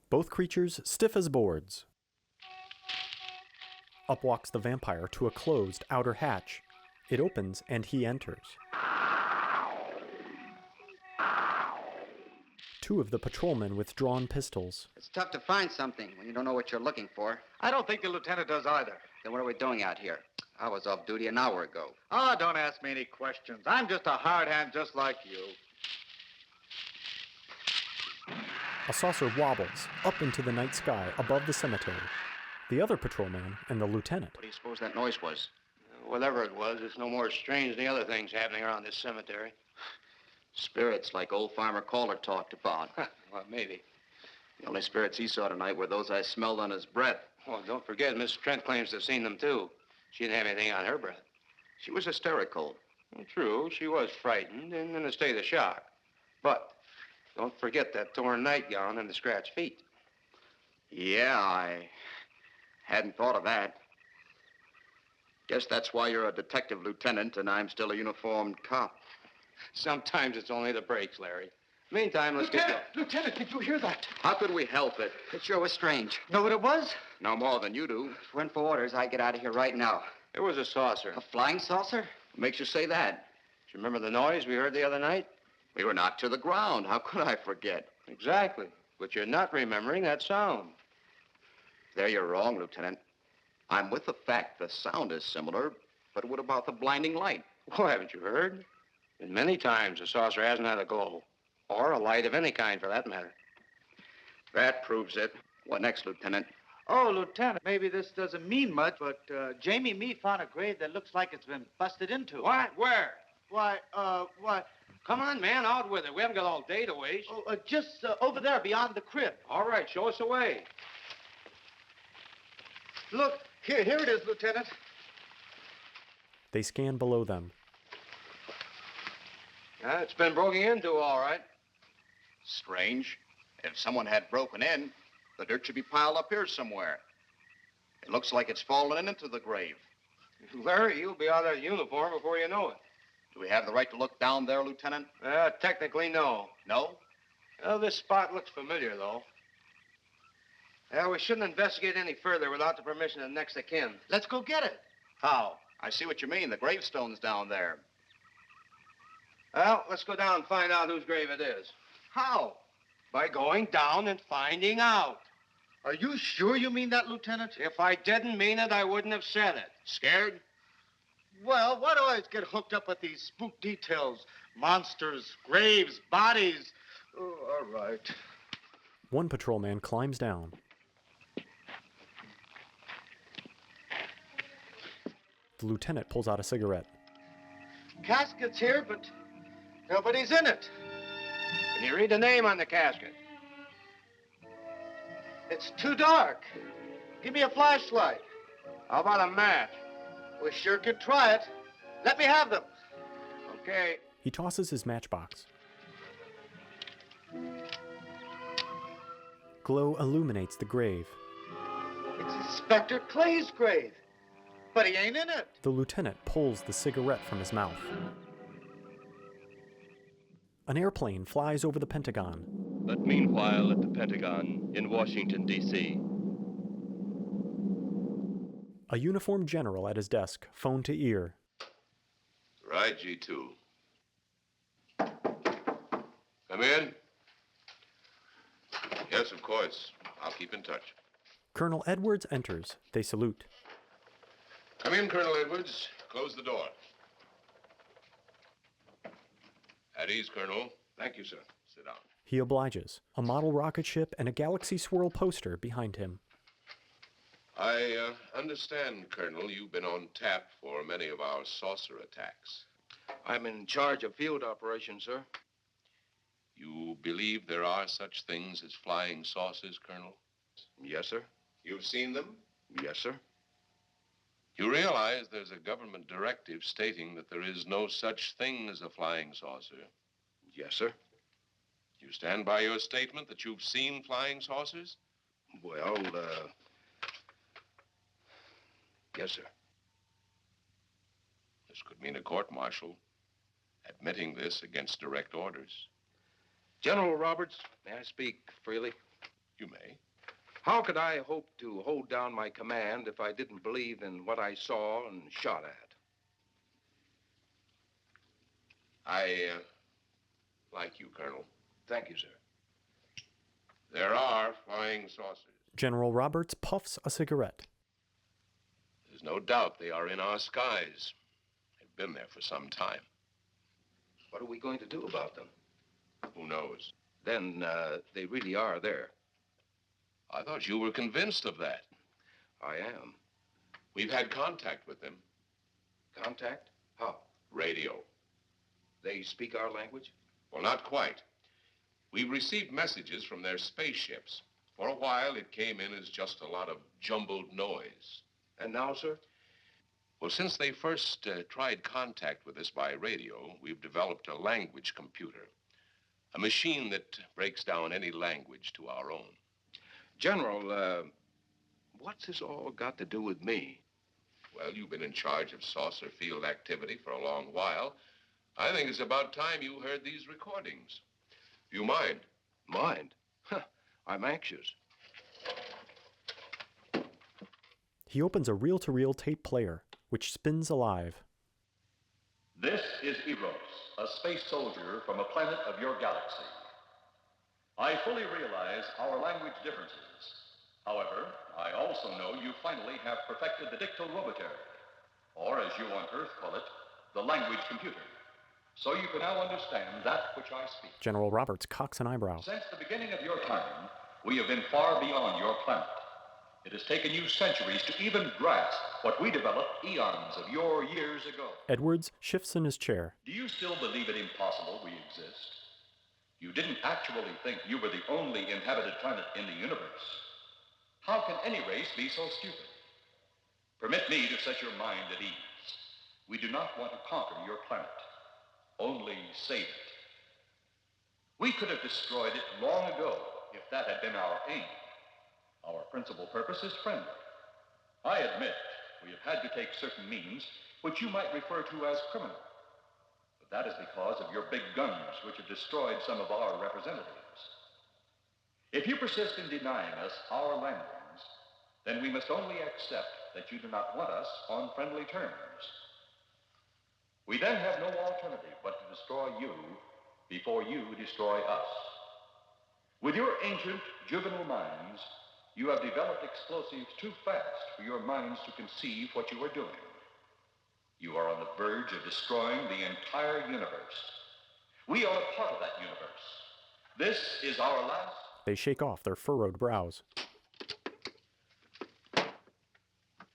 Both creatures stiff as boards. Up walks the vampire to a closed outer hatch. It opens and he enters. Two of the patrolmen with drawn pistols. It's tough to find something when you don't know what you're looking for. I don't think the lieutenant does either. Then what are we doing out here? I was off duty an hour ago. Oh, don't ask me any questions. I'm just a hard hand just like you. A saucer wobbles up into the night sky above the cemetery. The other patrolman and the lieutenant. What do you suppose that noise was? Whatever it was, it's no more strange than the other things happening around this cemetery. Spirits, like old Farmer Calder talked about. Well, maybe. The only spirits he saw tonight were those I smelled on his breath. Well, don't forget, Miss Trent claims to have seen them, too. She didn't have anything on her breath. She was hysterical. Well, true, she was frightened and in a state of shock. But don't forget that torn nightgown and the scratched feet. Yeah, I hadn't thought of that. Guess that's why you're a detective lieutenant and I'm still a uniformed cop. Sometimes it's only the brakes, Larry. Meantime, let's Lieutenant, get going. Lieutenant, did you hear that? How could we help it? It sure was strange. Know what it was? No more than you do. If it went for orders, I'd get out of here right now. It was a saucer. A flying saucer? What makes you say that? Do you remember the noise we heard the other night? We were knocked to the ground. How could I forget? Exactly. But you're not remembering that sound. There you're wrong, Lieutenant. I'm with the fact the sound is similar, but what about the blinding light? Oh, haven't you heard? And many times the saucer hasn't had a glow. Or a light of any kind, for that matter. That proves it. What next, Lieutenant? Oh, Lieutenant, maybe this doesn't mean much, but Jamie Mee found a grave that looks like it's been busted into. What? Where? Why? Come on, man, out with it. We haven't got all day to waste. Oh, just over there beyond the crib. All right, show us the way. Look, here it is, Lieutenant. They scan below them. It's been broken into, all right. Strange. If someone had broken in, the dirt should be piled up here somewhere. It looks like it's fallen into the grave. Larry, you'll be out of that uniform before you know it. Do we have the right to look down there, Lieutenant? Technically, no. No? Well, this spot looks familiar, though. We shouldn't investigate any further without the permission of next of kin. Let's go get it. How? I see what you mean. The gravestone's down there. Well, let's go down and find out whose grave it is. How? By going down and finding out. Are you sure you mean that, Lieutenant? If I didn't mean it, I wouldn't have said it. Scared? Well, why do I always get hooked up with these spook details? Monsters, graves, bodies. Oh, all right. One patrolman climbs down. The lieutenant pulls out a cigarette. Casket's here, but nobody's in it. Can you read the name on the casket? It's too dark. Give me a flashlight. How about a match? We sure could try it. Let me have them. Okay. He tosses his matchbox. Glow illuminates the grave. It's Inspector Clay's grave. But he ain't in it. The lieutenant pulls the cigarette from his mouth. An airplane flies over the Pentagon. But meanwhile, at the Pentagon in Washington, D.C., a uniformed general at his desk, phone to ear. Right, G2. Come in. Yes, of course. I'll keep in touch. Colonel Edwards enters. They salute. Come in, Colonel Edwards. Close the door. At ease, Colonel. Thank you, sir. Sit down. He obliges. A model rocket ship and a Galaxy Swirl poster behind him. I understand, Colonel, you've been on tap for many of our saucer attacks. I'm in charge of field operations, sir. You believe there are such things as flying saucers, Colonel? Yes, sir. You've seen them? Yes, sir. You realize there's a government directive stating that there is no such thing as a flying saucer? Yes, sir. You stand by your statement that you've seen flying saucers? Well, yes, sir. This could mean a court-martial, admitting this against direct orders. General Roberts, may I speak freely? You may. How could I hope to hold down my command if I didn't believe in what I saw and shot at? I like you, Colonel. Thank you, sir. There are flying saucers. General Roberts puffs a cigarette. There's no doubt they are in our skies. They've been there for some time. What are we going to do about them? Who knows? Then they really are there. I thought you were convinced of that. I am. We've had contact with them. Contact? How? Radio. They speak our language? Well, not quite. We've received messages from their spaceships. For a while, it came in as just a lot of jumbled noise. And now, sir? Well, since they first tried contact with us by radio, we've developed a language computer. A machine that breaks down any language to our own. General, what's this all got to do with me? Well, you've been in charge of saucer field activity for a long while. I think it's about time you heard these recordings. Do you mind? Mind? Huh, I'm anxious. He opens a reel-to-reel tape player, which spins alive. This is Eros, a space soldier from a planet of your galaxy. I fully realize our language differences. However, I also know you finally have perfected the dictal robotary, or as you on Earth call it, the language computer. So you can now understand that which I speak. General Roberts cocks an eyebrow. Since the beginning of your time, we have been far beyond your planet. It has taken you centuries to even grasp what we developed eons of your years ago. Edwards shifts in his chair. Do you still believe it impossible we exist? You didn't actually think you were the only inhabited planet in the universe. How can any race be so stupid? Permit me to set your mind at ease. We do not want to conquer your planet, only save it. We could have destroyed it long ago if that had been our aim. Our principal purpose is friendly. I admit we have had to take certain means which you might refer to as criminal. But that is because of your big guns which have destroyed some of our representatives. If you persist in denying us our landings, then we must only accept that you do not want us on friendly terms. We then have no alternative but to destroy you before you destroy us. With your ancient, juvenile minds, you have developed explosives too fast for your minds to conceive what you are doing. You are on the verge of destroying the entire universe. We are a part of that universe. This is our last... They shake off their furrowed brows.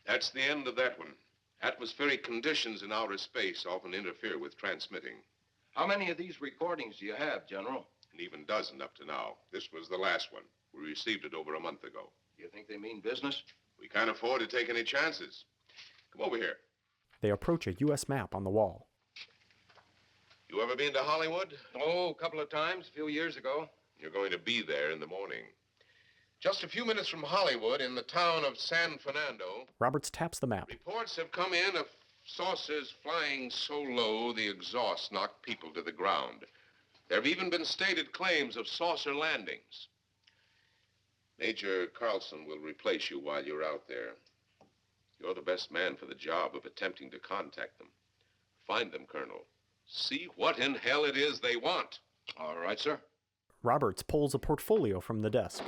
That's the end of that one. Atmospheric conditions in outer space often interfere with transmitting. How many of these recordings do you have, General? An even dozen up to now. This was the last one. We received it over a month ago. You think they mean business? We can't afford to take any chances. Come over here. They approach a U.S. map on the wall. You ever been to Hollywood? Oh, a couple of times, a few years ago. You're going to be there in the morning. Just a few minutes from Hollywood, in the town of San Fernando, Roberts taps the map. reports have come in of saucers flying so low the exhaust knocked people to the ground. There have even been stated claims of saucer landings. Major Carlson will replace you while you're out there. You're the best man for the job of attempting to contact them. Find them, Colonel. See what in hell it is they want. All right, sir. Roberts pulls a portfolio from the desk.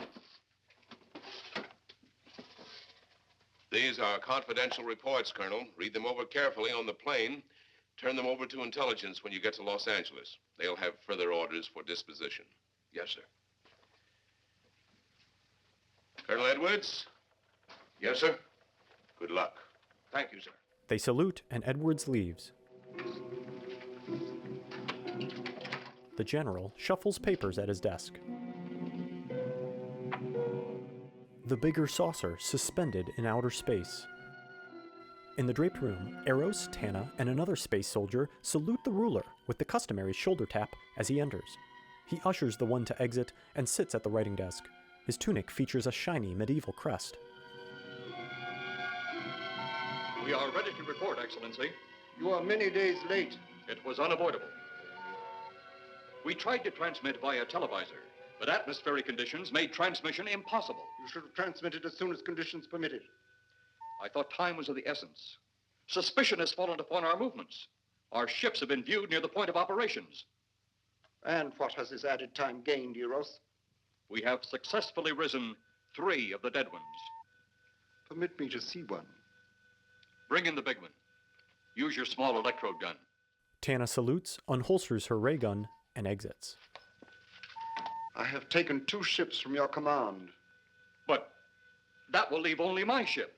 These are confidential reports, Colonel. Read them over carefully on the plane. Turn them over to intelligence when you get to Los Angeles. They'll have further orders for disposition. Yes, sir. Colonel Edwards? Yes, sir. Good luck. Thank you, sir. They salute, and Edwards leaves. The general shuffles papers at his desk. The bigger saucer suspended in outer space. In the draped room, Eros, Tana, and another space soldier salute the ruler with the customary shoulder tap as he enters. He ushers the one to exit and sits at the writing desk. His tunic features a shiny medieval crest. We are ready to report, Excellency. You are many days late. It was unavoidable. We tried to transmit via televisor, but atmospheric conditions made transmission impossible. You should have transmitted as soon as conditions permitted. I thought time was of the essence. Suspicion has fallen upon our movements. Our ships have been viewed near the point of operations. And what has this added time gained, Eros? We have successfully risen 3 of the dead ones. Permit me to see one. Bring in the big one. Use your small electrode gun. Tana salutes, unholsters her ray gun, and exits. I have taken 2 ships from your command. But that will leave only my ship.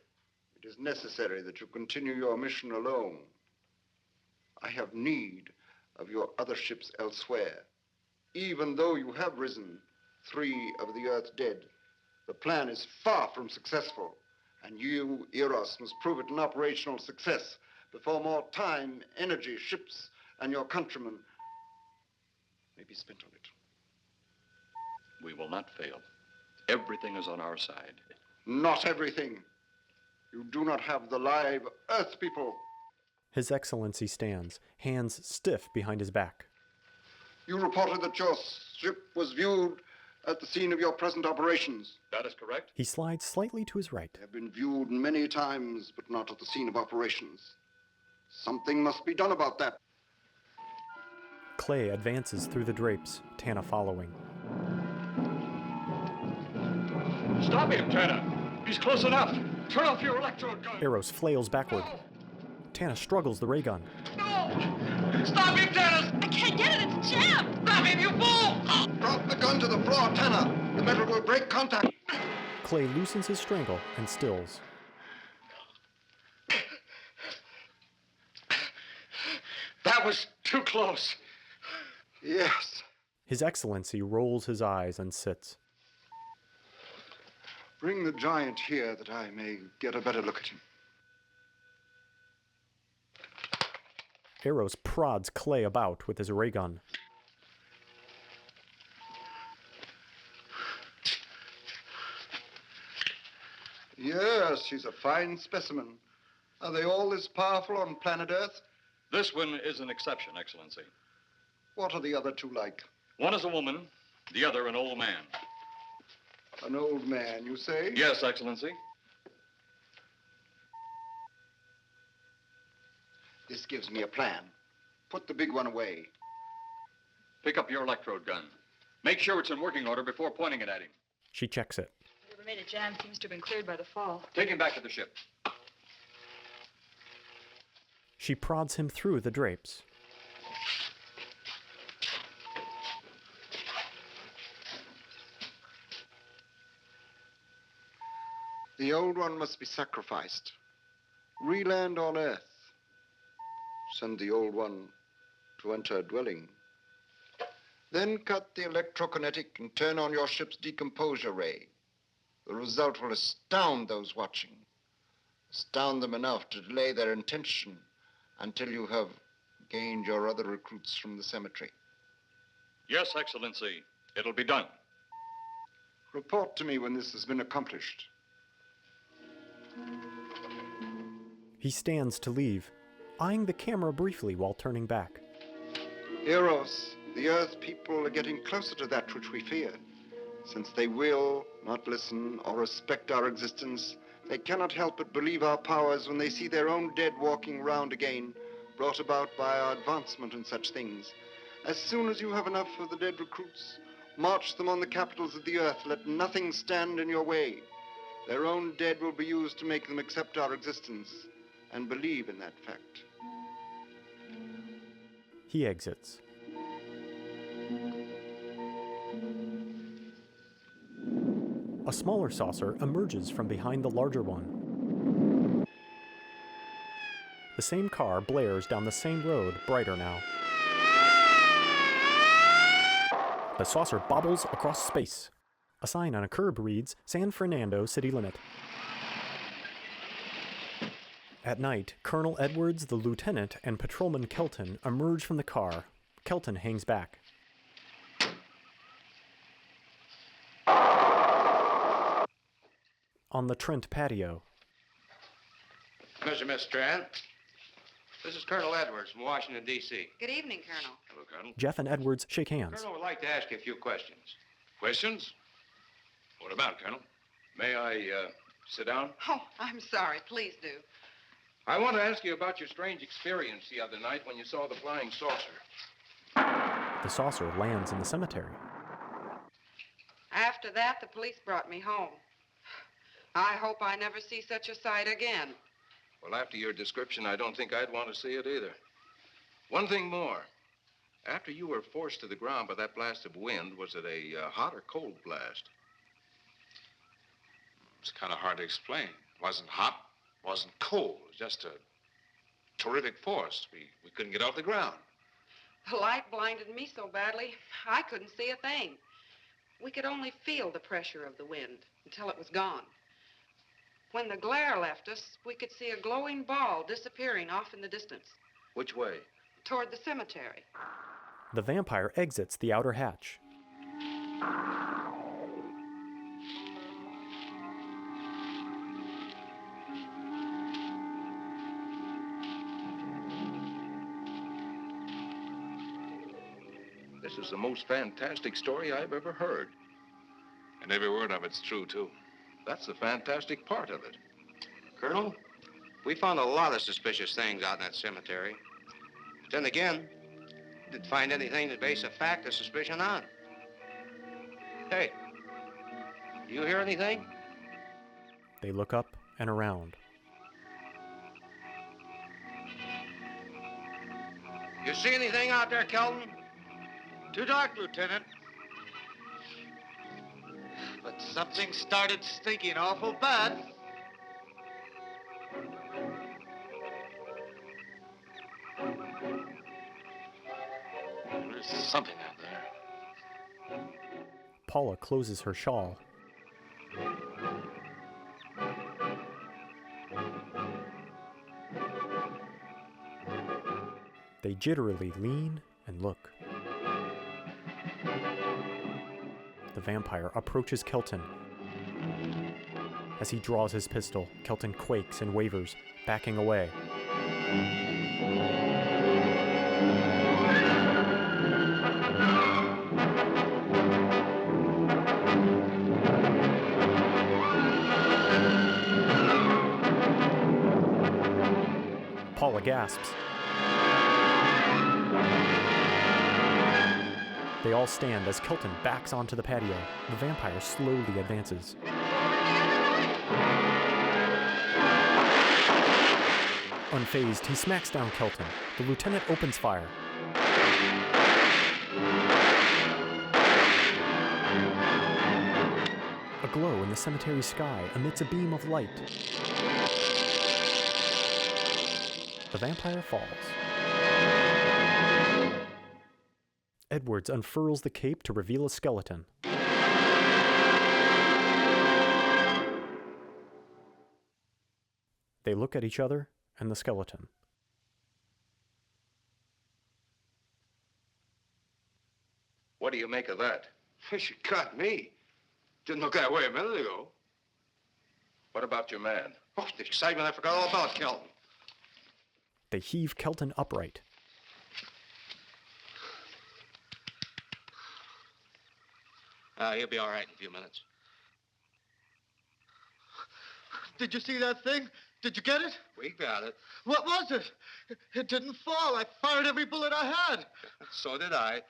It is necessary that you continue your mission alone. I have need of your other ships elsewhere. Even though you have risen 3 of the Earth's dead, the plan is far from successful, and you, Eros, must prove it an operational success before more time, energy, ships, and your countrymen may be spent on it. We will not fail. Everything is on our side. Not everything. You do not have the live Earth people. His Excellency stands, hands stiff behind his back. You reported that your ship was viewed at the scene of your present operations. That is correct. He slides slightly to his right. They have been viewed many times, but not at the scene of operations. Something must be done about that. Clay advances through the drapes, Tana following. Stop him, Tana. He's close enough. Turn off your electrode gun. Eros flails backward. Tana struggles the ray gun. No! Stop him, Tana! I can't get it. It's jammed. Stop him, you fool! Drop the gun to the floor, Tana. The metal will break contact. Clay loosens his strangle and stills. That was too close. Yes. His Excellency rolls his eyes and sits. Bring the giant here that I may get a better look at him. Eros prods Clay about with his ray gun. Yes, he's a fine specimen. Are they all this powerful on planet Earth? This one is an exception, Excellency. What are the other 2 like? One is a woman, the other an old man. An old man, you say? Yes, Excellency. This gives me a plan. Put the big one away. Pick up your electrode gun. Make sure it's in working order before pointing it at him. She checks it. Whatever made it jam seems to have been cleared by the fall. Take him back to the ship. She prods him through the drapes. The old one must be sacrificed. Re-land on Earth. Send the old one to enter a dwelling. Then cut the electrokinetic and turn on your ship's decomposure ray. The result will astound those watching. Astound them enough to delay their intention until you have gained your other recruits from the cemetery. Yes, Excellency. It'll be done. Report to me when this has been accomplished. He stands to leave, eyeing the camera briefly while turning back. Eros, the Earth people are getting closer to that which we fear. Since they will not listen or respect our existence, they cannot help but believe our powers when they see their own dead walking round again, brought about by our advancement in such things. As soon as you have enough of the dead recruits, march them on the capitals of the earth. Let nothing stand in your way. Their own dead will be used to make them accept our existence and believe in that fact. He exits. A smaller saucer emerges from behind the larger one. The same car blares down the same road, brighter now. The saucer bobbles across space. A sign on a curb reads, San Fernando City Limit. At night, Colonel Edwards, the lieutenant, and Patrolman Kelton emerge from the car. Kelton hangs back. On the Trent patio. Mr. Miss Strand, this is Colonel Edwards from Washington, D.C. Good evening, Colonel. Hello, Colonel. Jeff and Edwards shake hands. Colonel would like to ask you a few questions. Questions? What about, Colonel? May I, sit down? Oh, I'm sorry. Please do. I want to ask you about your strange experience the other night when you saw the flying saucer. The saucer lands in the cemetery. After that, the police brought me home. I hope I never see such a sight again. Well, after your description, I don't think I'd want to see it either. One thing more. After you were forced to the ground by that blast of wind, was it a hot or cold blast? It's kind of hard to explain. It wasn't hot, wasn't cold. It was just a terrific force. We couldn't get off the ground. The light blinded me so badly, I couldn't see a thing. We could only feel the pressure of the wind until it was gone. When the glare left us, we could see a glowing ball disappearing off in the distance. Which way? Toward the cemetery. The vampire exits the outer hatch. This is the most fantastic story I've ever heard. And every word of it's true, too. That's the fantastic part of it. Colonel, we found a lot of suspicious things out in that cemetery. But then again, we didn't find anything to base a fact or suspicion on. Hey, do you hear anything? They look up and around. You see anything out there, Kelton? Too dark, Lieutenant. But something started stinking awful bad. There's something out there. Paula closes her shawl. They jitterily lean and look. The vampire approaches Kelton. As he draws his pistol, Kelton quakes and wavers, backing away. Paula gasps. They all stand as Kelton backs onto the patio. The vampire slowly advances. Unfazed, he smacks down Kelton. The lieutenant opens fire. A glow in the cemetery sky emits a beam of light. The vampire falls. Edwards unfurls the cape to reveal a skeleton. They look at each other and the skeleton. What do you make of that? She got me. Didn't look that way a minute ago. What about your man? Oh, the excitement, I forgot all about Kelton. They heave Kelton upright. He'll be all right in a few minutes. Did you see that thing? Did you get it? We got it. What was it? It didn't fall. I fired every bullet I had. So did I.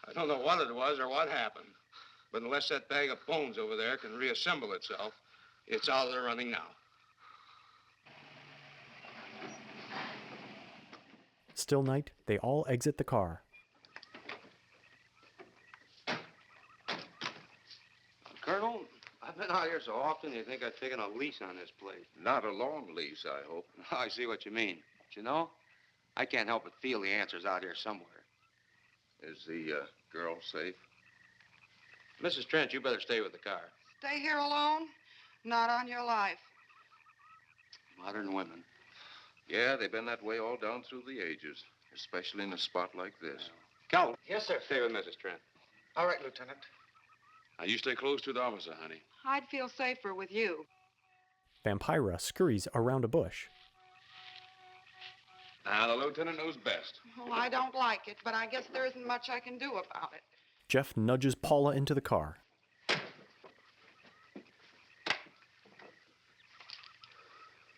I don't know what it was or what happened. But unless that bag of bones over there can reassemble itself, it's out of the running now. Still night, they all exit the car. Colonel, I've been out here so often, you think I've taken a lease on this place. Not a long lease, I hope. I see what you mean. But you know, I can't help but feel the answer's out here somewhere. Is the girl safe? Mrs. Trent, you better stay with the car. Stay here alone? Not on your life. Modern women. Yeah, they've been that way all down through the ages, especially in a spot like this. Calvin. Yes, sir. Stay with Mrs. Trent. All right, Lieutenant. Now, you stay close to the officer, honey. I'd feel safer with you. Vampira scurries around a bush. Now, the lieutenant knows best. Well, I don't like it, but I guess there isn't much I can do about it. Jeff nudges Paula into the car.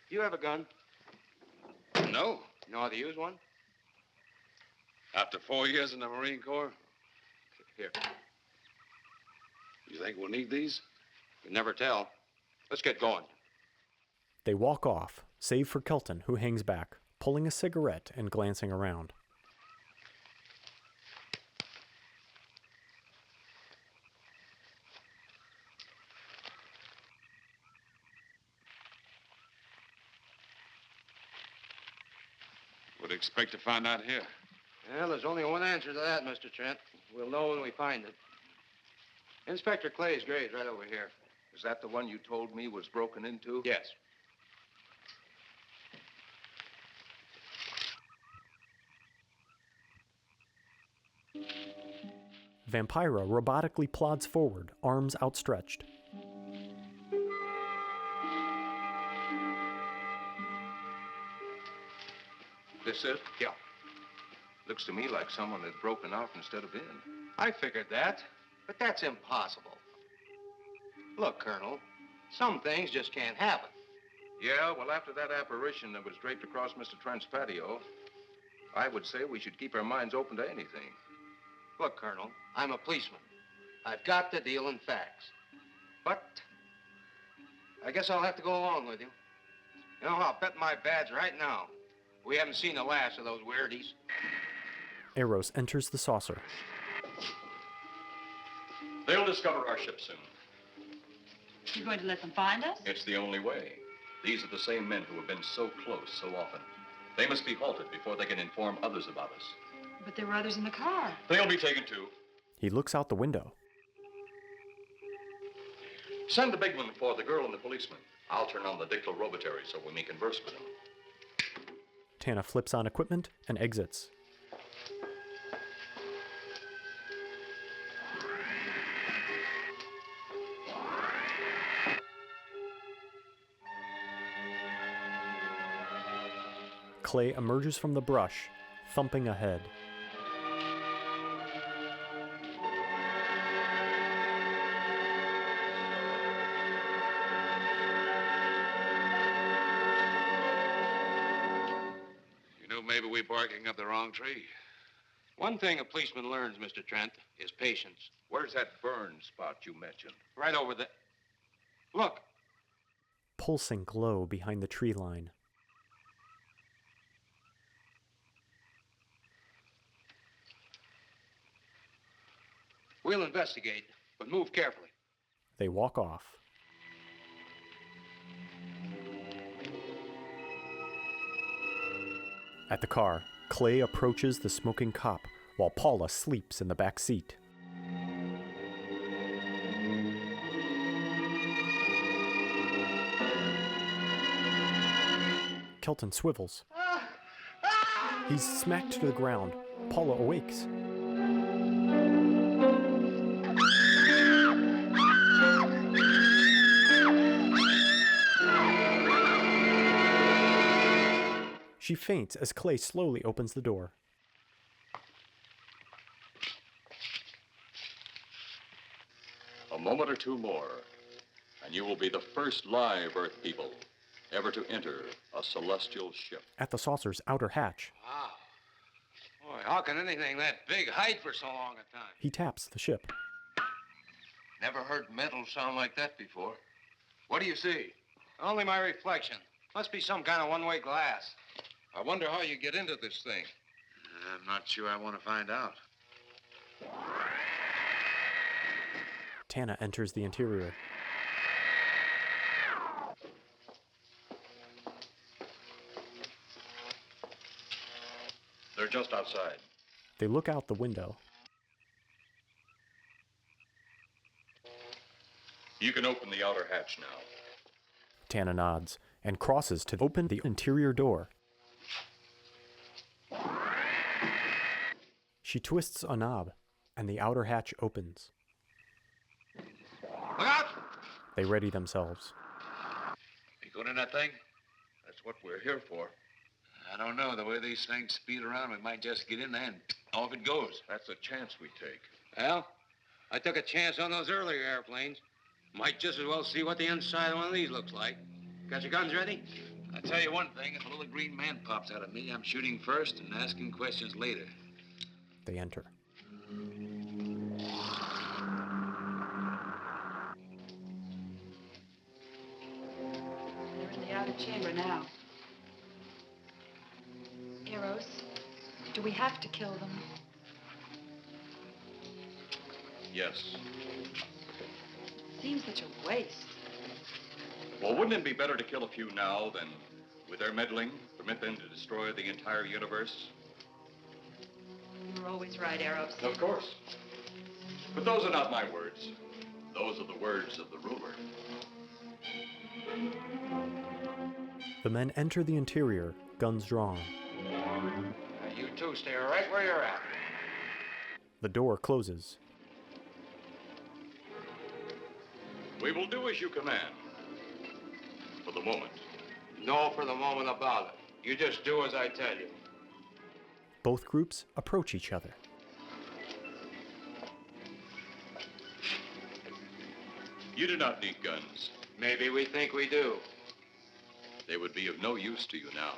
You have a gun? No. You know how to use one? After 4 years in the Marine Corps? Here. You think we'll need these? You never tell. Let's get going. They walk off, save for Kelton, who hangs back, pulling a cigarette and glancing around. Would expect to find out here. Well, there's only one answer to that, Mr. Trent. We'll know when we find it. Inspector Clay's grave's right over here. Is that the one you told me was broken into? Yes. Vampira robotically plods forward, arms outstretched. This it? Yeah. Looks to me like someone had broken out instead of in. I figured that, but that's impossible. Look, Colonel, some things just can't happen. Yeah, well, after that apparition that was draped across Mr. Trent's patio, I would say we should keep our minds open to anything. Look, Colonel, I'm a policeman. I've got to deal in facts. But I guess I'll have to go along with you. You know, I'll bet my badge right now we haven't seen the last of those weirdies. Eros enters the saucer. They'll discover our ship soon. You going to let them find us? It's the only way. These are the same men who have been so close so often. They must be halted before they can inform others about us. But there were others in the car. They'll be taken too. He looks out the window. Send the big one for the girl and the policeman. I'll turn on the dictal robotary so we may converse with them. Tana flips on equipment and exits. Clay emerges from the brush, thumping ahead. You know, maybe we're barking up the wrong tree. One thing a policeman learns, Mr. Trent, is patience. Where's that burn spot you mentioned? Right over there. Look. Pulsing glow behind the tree line. We'll investigate, but move carefully. They walk off. At the car, Clay approaches the smoking cop, while Paula sleeps in the back seat. Kelton swivels. He's smacked to the ground. Paula awakes. She faints as Clay slowly opens the door. A moment or two more, and you will be the first live Earth people ever to enter a celestial ship. At the saucer's outer hatch, Wow. Boy, how can anything that big hide for so long a time? he taps the ship. Never heard metal sound like that before. What do you see? Only my reflection. Must be some kind of one-way glass. I wonder how you get into this thing. I'm not sure I want to find out. Tana enters the interior. They're just outside. They look out the window. You can open the outer hatch now. Tana nods and crosses to open the interior door. She twists a knob, and the outer hatch opens. Look out! They ready themselves. You going in that thing? That's what we're here for. I don't know. The way these things speed around, we might just get in there and off it goes. That's a chance we take. Well, I took a chance on those earlier airplanes. Might just as well see what the inside of one of these looks like. Got your guns ready? I'll tell you one thing. If a little green man pops out of me, I'm shooting first and asking questions later. They enter. They're in the outer chamber now. Eros, do we have to kill them? Yes. Seems such a waste. Well, wouldn't it be better to kill a few now than, with their meddling, permit them to destroy the entire universe? You're always right, Eros. Of course. But those are not my words. Those are the words of the ruler. The men enter the interior, guns drawn. You two stay right where you're at. The door closes. We will do as you command. For the moment. No for the moment about it. You just do as I tell you. Both groups approach each other. You do not need guns. Maybe we think we do. They would be of no use to you now.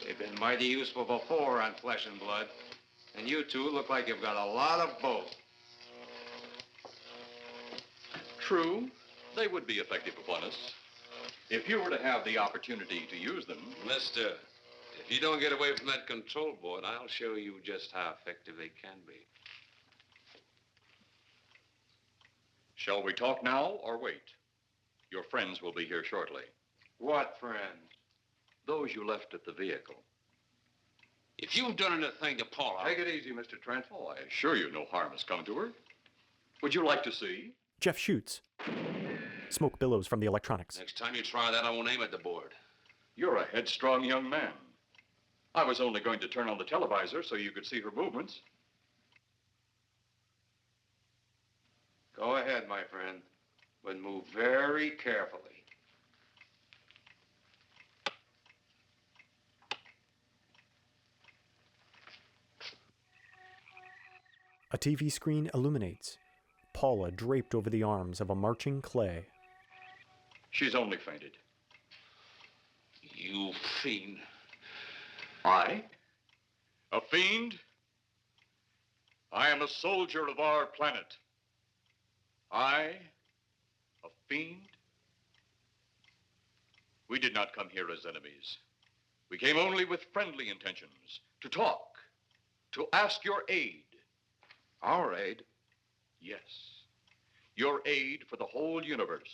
They've been mighty useful before on flesh and blood. And you two look like you've got a lot of both. True, they would be effective upon us. If you were to have the opportunity to use them. Mister, if you don't get away from that control board, I'll show you just how effective they can be. Shall we talk now or wait? Your friends will be here shortly. What friends? Those you left at the vehicle. If you've done anything to Paula... Take it easy, Mr. Trent. Oh, I assure you no harm has come to her. Would you like to see? Jeff shoots. Smoke billows from the electronics. Next time you try that, I won't aim at the board. You're a headstrong young man. I was only going to turn on the televisor so you could see her movements. Go ahead, my friend, but move very carefully. A TV screen illuminates. Paula draped over the arms of a marching Clay. She's only fainted. You fiend. I? A fiend? I am a soldier of our planet. I? A fiend? We did not come here as enemies. We came only with friendly intentions, to talk, to ask your aid. Our aid? Yes, your aid for the whole universe.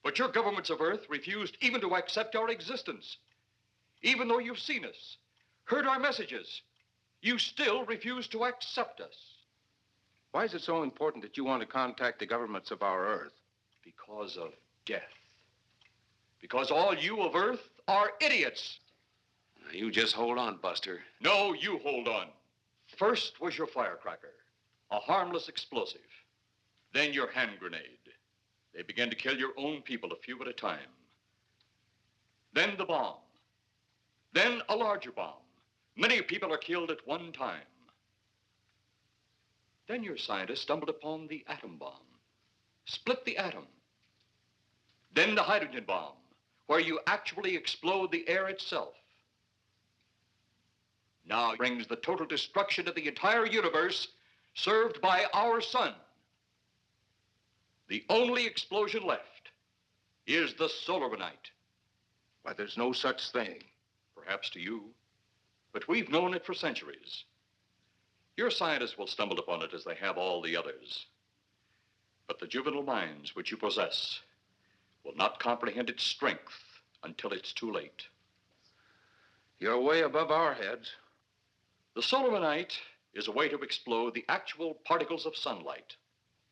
But your governments of Earth refused even to accept our existence, even though you've seen us, heard our messages. You still refuse to accept us. Why is it so important that you want to contact the governments of our Earth? Because of death. Because all you of Earth are idiots. Now, you just hold on, Buster. No, you hold on. First was your firecracker, a harmless explosive. Then your hand grenade. They began to kill your own people a few at a time. Then the bomb. Then a larger bomb. Many people are killed at one time. Then your scientists stumbled upon the atom bomb. Split the atom. Then the hydrogen bomb, where you actually explode the air itself. Now brings the total destruction of the entire universe served by our sun. The only explosion left is the solarite. Why, there's no such thing. Perhaps to you, but we've known it for centuries. Your scientists will stumble upon it as they have all the others. But the juvenile minds which you possess will not comprehend its strength until it's too late. You're way above our heads. The solarite is a way to explode the actual particles of sunlight.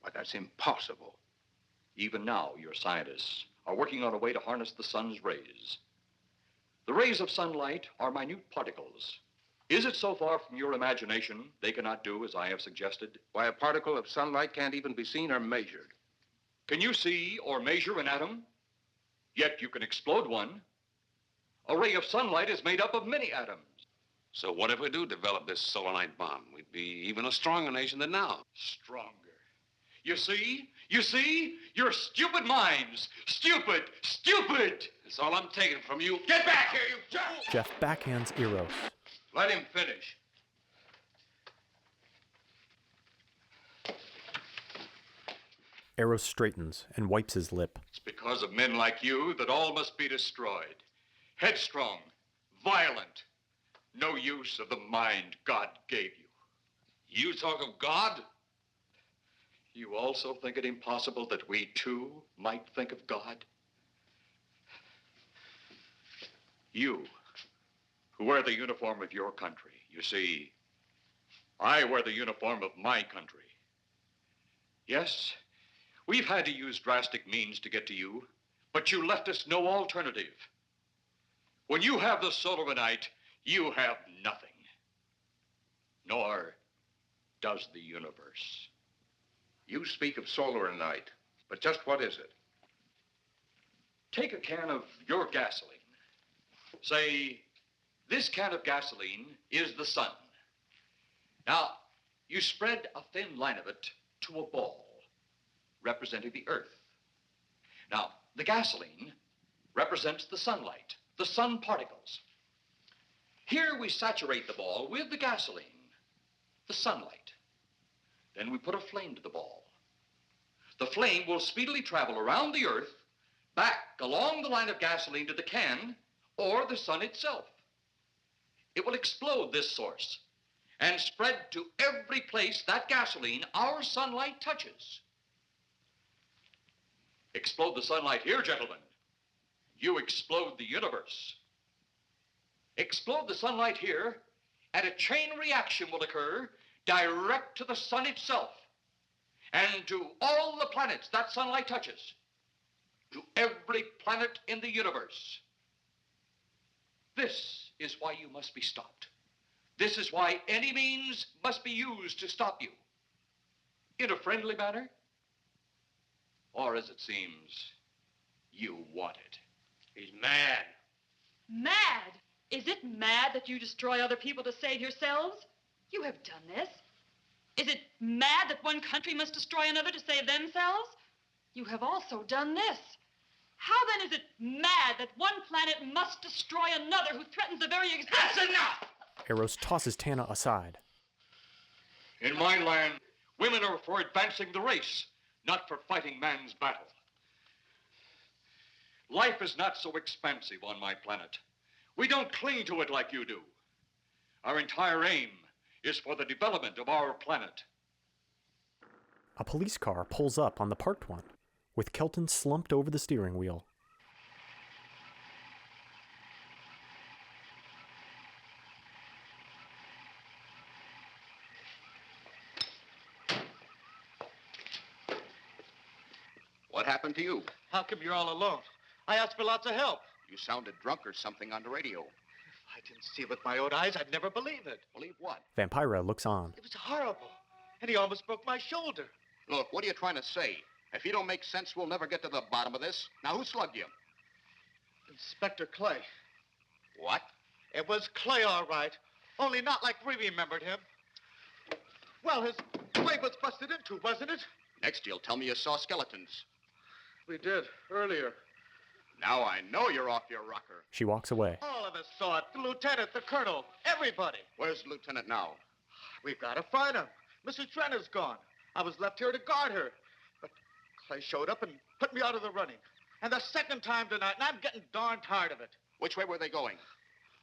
Why, that's impossible. Even now, your scientists are working on a way to harness the sun's rays. The rays of sunlight are minute particles. Is it so far from your imagination they cannot do as I have suggested? Why, a particle of sunlight can't even be seen or measured. Can you see or measure an atom? Yet you can explode one. A ray of sunlight is made up of many atoms. So what if we do develop this solarite bomb? We'd be even a stronger nation than now. Stronger. You see? You see? Your stupid minds. Stupid! Stupid! That's all I'm taking from you. Get back here, you jerk! Jeff backhands Eros. Let him finish. Eros straightens and wipes his lip. It's because of men like you that all must be destroyed. Headstrong, violent, no use of the mind God gave you. You talk of God? You also think it impossible that we too might think of God? You, who wear the uniform of your country. You see, I wear the uniform of my country. Yes, we've had to use drastic means to get to you, but you left us no alternative. When you have the solarite, you have nothing. Nor does the universe. You speak of solarite, but just what is it? Take a can of your gasoline. Say, this can of gasoline is the sun. Now, you spread a thin line of it to a ball, representing the earth. Now, the gasoline represents the sunlight, the sun particles. Here we saturate the ball with the gasoline, the sunlight. Then we put a flame to the ball. The flame will speedily travel around the earth, back along the line of gasoline to the can, or the sun itself. It will explode this source and spread to every place that gasoline, our sunlight, touches. Explode the sunlight here, gentlemen. You explode the universe. Explode the sunlight here, and a chain reaction will occur direct to the sun itself and to all the planets that sunlight touches, to every planet in the universe. This is why you must be stopped. This is why any means must be used to stop you. In a friendly manner, or as it seems, you want it. He's mad. Mad? Is it mad that you destroy other people to save yourselves? You have done this. Is it mad that one country must destroy another to save themselves? You have also done this. How then is it mad that one planet must destroy another who threatens the very existence? That's enough! Eros tosses Tana aside. In my land, women are for advancing the race, not for fighting man's battle. Life is not so expansive on my planet. We don't cling to it like you do. Our entire aim is for the development of our planet. A police car pulls up on the parked one, with Kelton slumped over the steering wheel. What happened to you? How come you're all alone? I asked for lots of help. You sounded drunk or something on the radio. If I didn't see it with my own eyes, I'd never believe it. Believe what? Vampira looks on. It was horrible. And he almost broke my shoulder. Look, what are you trying to say? If you don't make sense, we'll never get to the bottom of this. Now, who slugged you? Inspector Clay. What? It was Clay, all right. Only not like we remembered him. Well, his leg was busted into, wasn't it? Next, you'll tell me you saw skeletons. We did, earlier. Now I know you're off your rocker. She walks away. All of us saw it. The lieutenant, the colonel, everybody. Where's the lieutenant now? We've got to find him. Mrs. Trent is gone. I was left here to guard her. But Clay showed up and put me out of the running. And the second time tonight, and I'm getting darn tired of it. Which way were they going?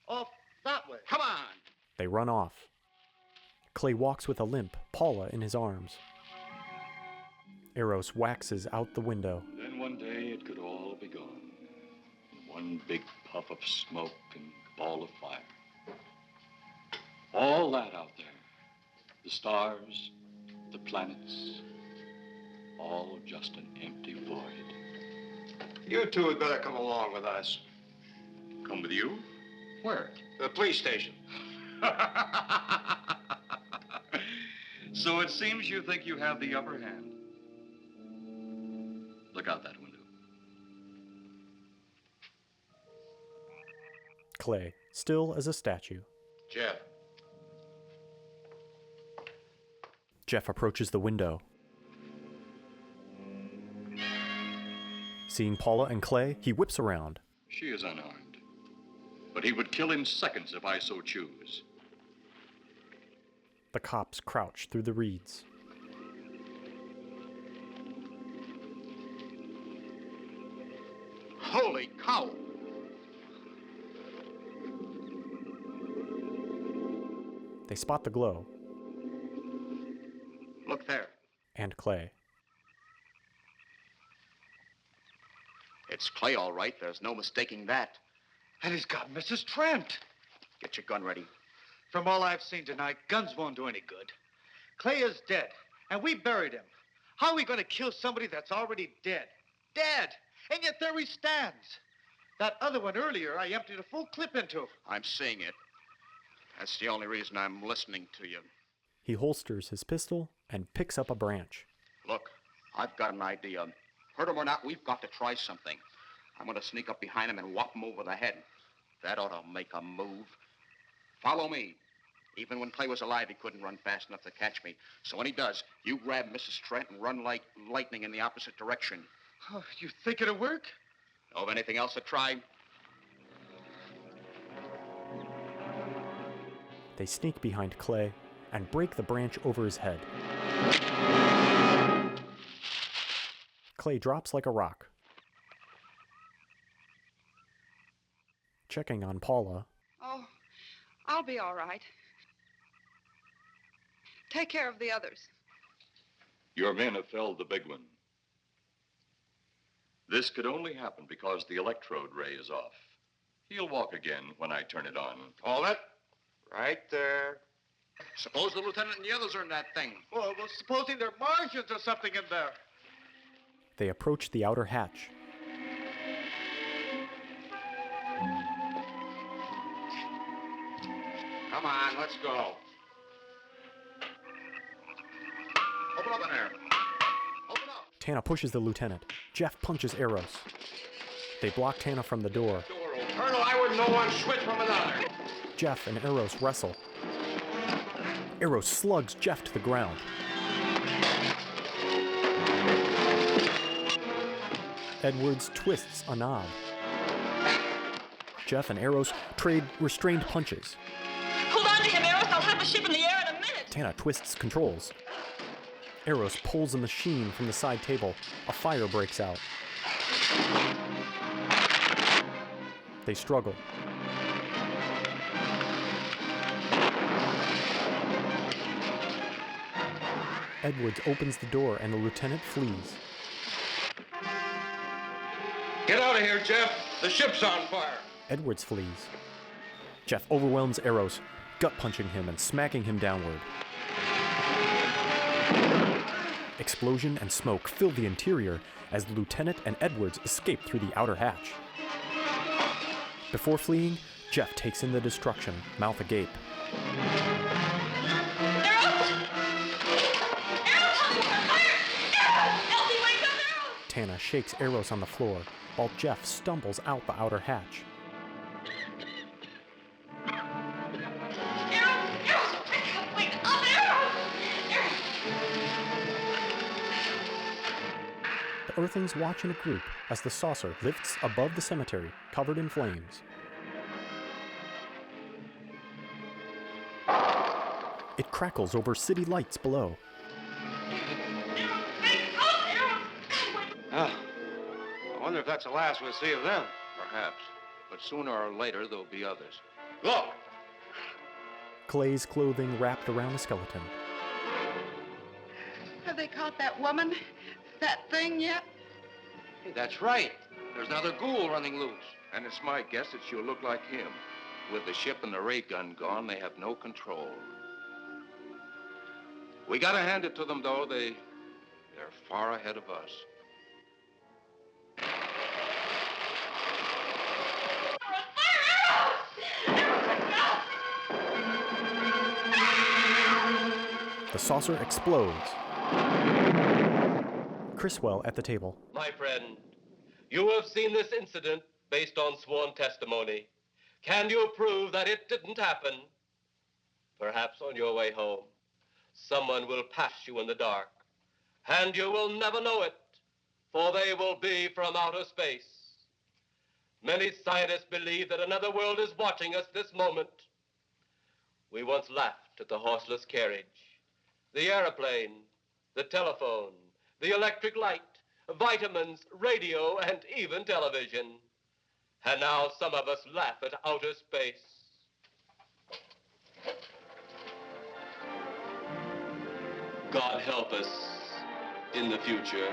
Off that way. Come on! They run off. Clay walks with a limp, Paula in his arms. Eros waxes out the window. Then one day it could all be gone. One big puff of smoke and ball of fire. All that out there. The stars, the planets, all just an empty void. You two had better come along with us. Come with you? Where? The police station. So it seems you think you have the upper hand. Look out that window. Clay, still as a statue. Jeff. Jeff approaches the window. Seeing Paula and Clay, he whips around. She is unarmed. But he would kill in seconds if I so choose. The cops crouch through the reeds. Holy cow! They spot the glow. Look there. And Clay. It's Clay, all right. There's no mistaking that. And he's got Mrs. Trent. Get your gun ready. From all I've seen tonight, guns won't do any good. Clay is dead, and we buried him. How are we going to kill somebody that's already dead? Dead! And yet there he stands. That other one earlier, I emptied a full clip into. I'm seeing it. That's the only reason I'm listening to you. He holsters his pistol and picks up a branch. Look, I've got an idea. Hurt him or not, we've got to try something. I'm going to sneak up behind him and whop him over the head. That ought to make a move. Follow me. Even when Clay was alive, he couldn't run fast enough to catch me. So when he does, you grab Mrs. Trent and run like lightning in the opposite direction. Oh, you think it'll work? Know of anything else to try? They sneak behind Clay and break the branch over his head. Clay drops like a rock. Checking on Paula. Oh, I'll be all right. Take care of the others. Your men have felled the big one. This could only happen because the electrode ray is off. He'll walk again when I turn it on. Hold it. Right there. Suppose the lieutenant and the others are in that thing. Well, supposing there are Martians or something in there. They approach the outer hatch. Come on, let's go. Open up in there. Open up. Tana pushes the lieutenant. Jeff punches Eros. They block Tana from the door. Colonel, I wouldn't know one switch from another. Jeff and Eros wrestle. Eros slugs Jeff to the ground. Edwards twists a knob. Jeff and Eros trade restrained punches. Hold on to him, Eros. I'll have the ship in the air in a minute. Tana twists controls. Eros pulls a machine from the side table. A fire breaks out. They struggle. Edwards opens the door and the lieutenant flees. Get out of here, Jeff. The ship's on fire. Edwards flees. Jeff overwhelms Eros, gut punching him and smacking him downward. Explosion and smoke fill the interior as the lieutenant and Edwards escape through the outer hatch. Before fleeing, Jeff takes in the destruction, mouth agape. Tana shakes Eros on the floor, while Jeff stumbles out the outer hatch. The Earthlings watch in a group as the saucer lifts above the cemetery, covered in flames. It crackles over city lights below. I wonder if that's the last we'll see of them. Perhaps. But sooner or later, there'll be others. Look! Clay's clothing wrapped around a skeleton. Have they caught that woman? That thing yet? Hey, that's right. There's another ghoul running loose. And it's my guess that she'll look like him. With the ship and the ray gun gone, they have no control. We gotta hand it to them, though. They're far ahead of us. The saucer explodes. Criswell at the table. My friend, you have seen this incident based on sworn testimony. Can you prove that it didn't happen? Perhaps on your way home, someone will pass you in the dark, and you will never know it, for they will be from outer space. Many scientists believe that another world is watching us this moment. We once laughed at the horseless carriage, the airplane, the telephone, the electric light, vitamins, radio, and even television. And now some of us laugh at outer space. God help us in the future.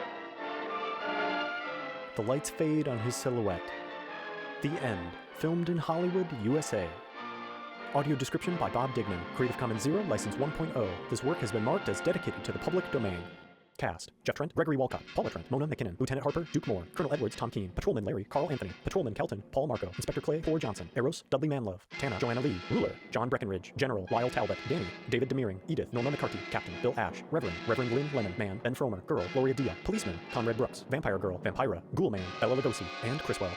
The lights fade on his silhouette. The End, filmed in Hollywood, USA. Audio description by Bob Dignan. Creative Commons 0, License 1.0. This work has been marked as dedicated to the public domain. Cast: Jeff Trent, Gregory Walcott, Paula Trent, Mona McKinnon, Lieutenant Harper, Duke Moore, Colonel Edwards, Tom Keene, Patrolman Larry, Carl Anthony, Patrolman Kelton, Paul Marco, Inspector Clay, Thor Johnson, Eros, Dudley Manlove, Tana, Joanna Lee, Ruler, John Breckenridge, General, Lyle Talbot, Danny, David Demering, Edith, Norma McCarthy, Captain, Bill Ash, Reverend Lynn Lennon, Man, Ben Fromer, Girl, Gloria Dia, Policeman, Conrad Brooks, Vampire Girl, Vampira, Ghoul Man, Bella Lugosi, and Criswell.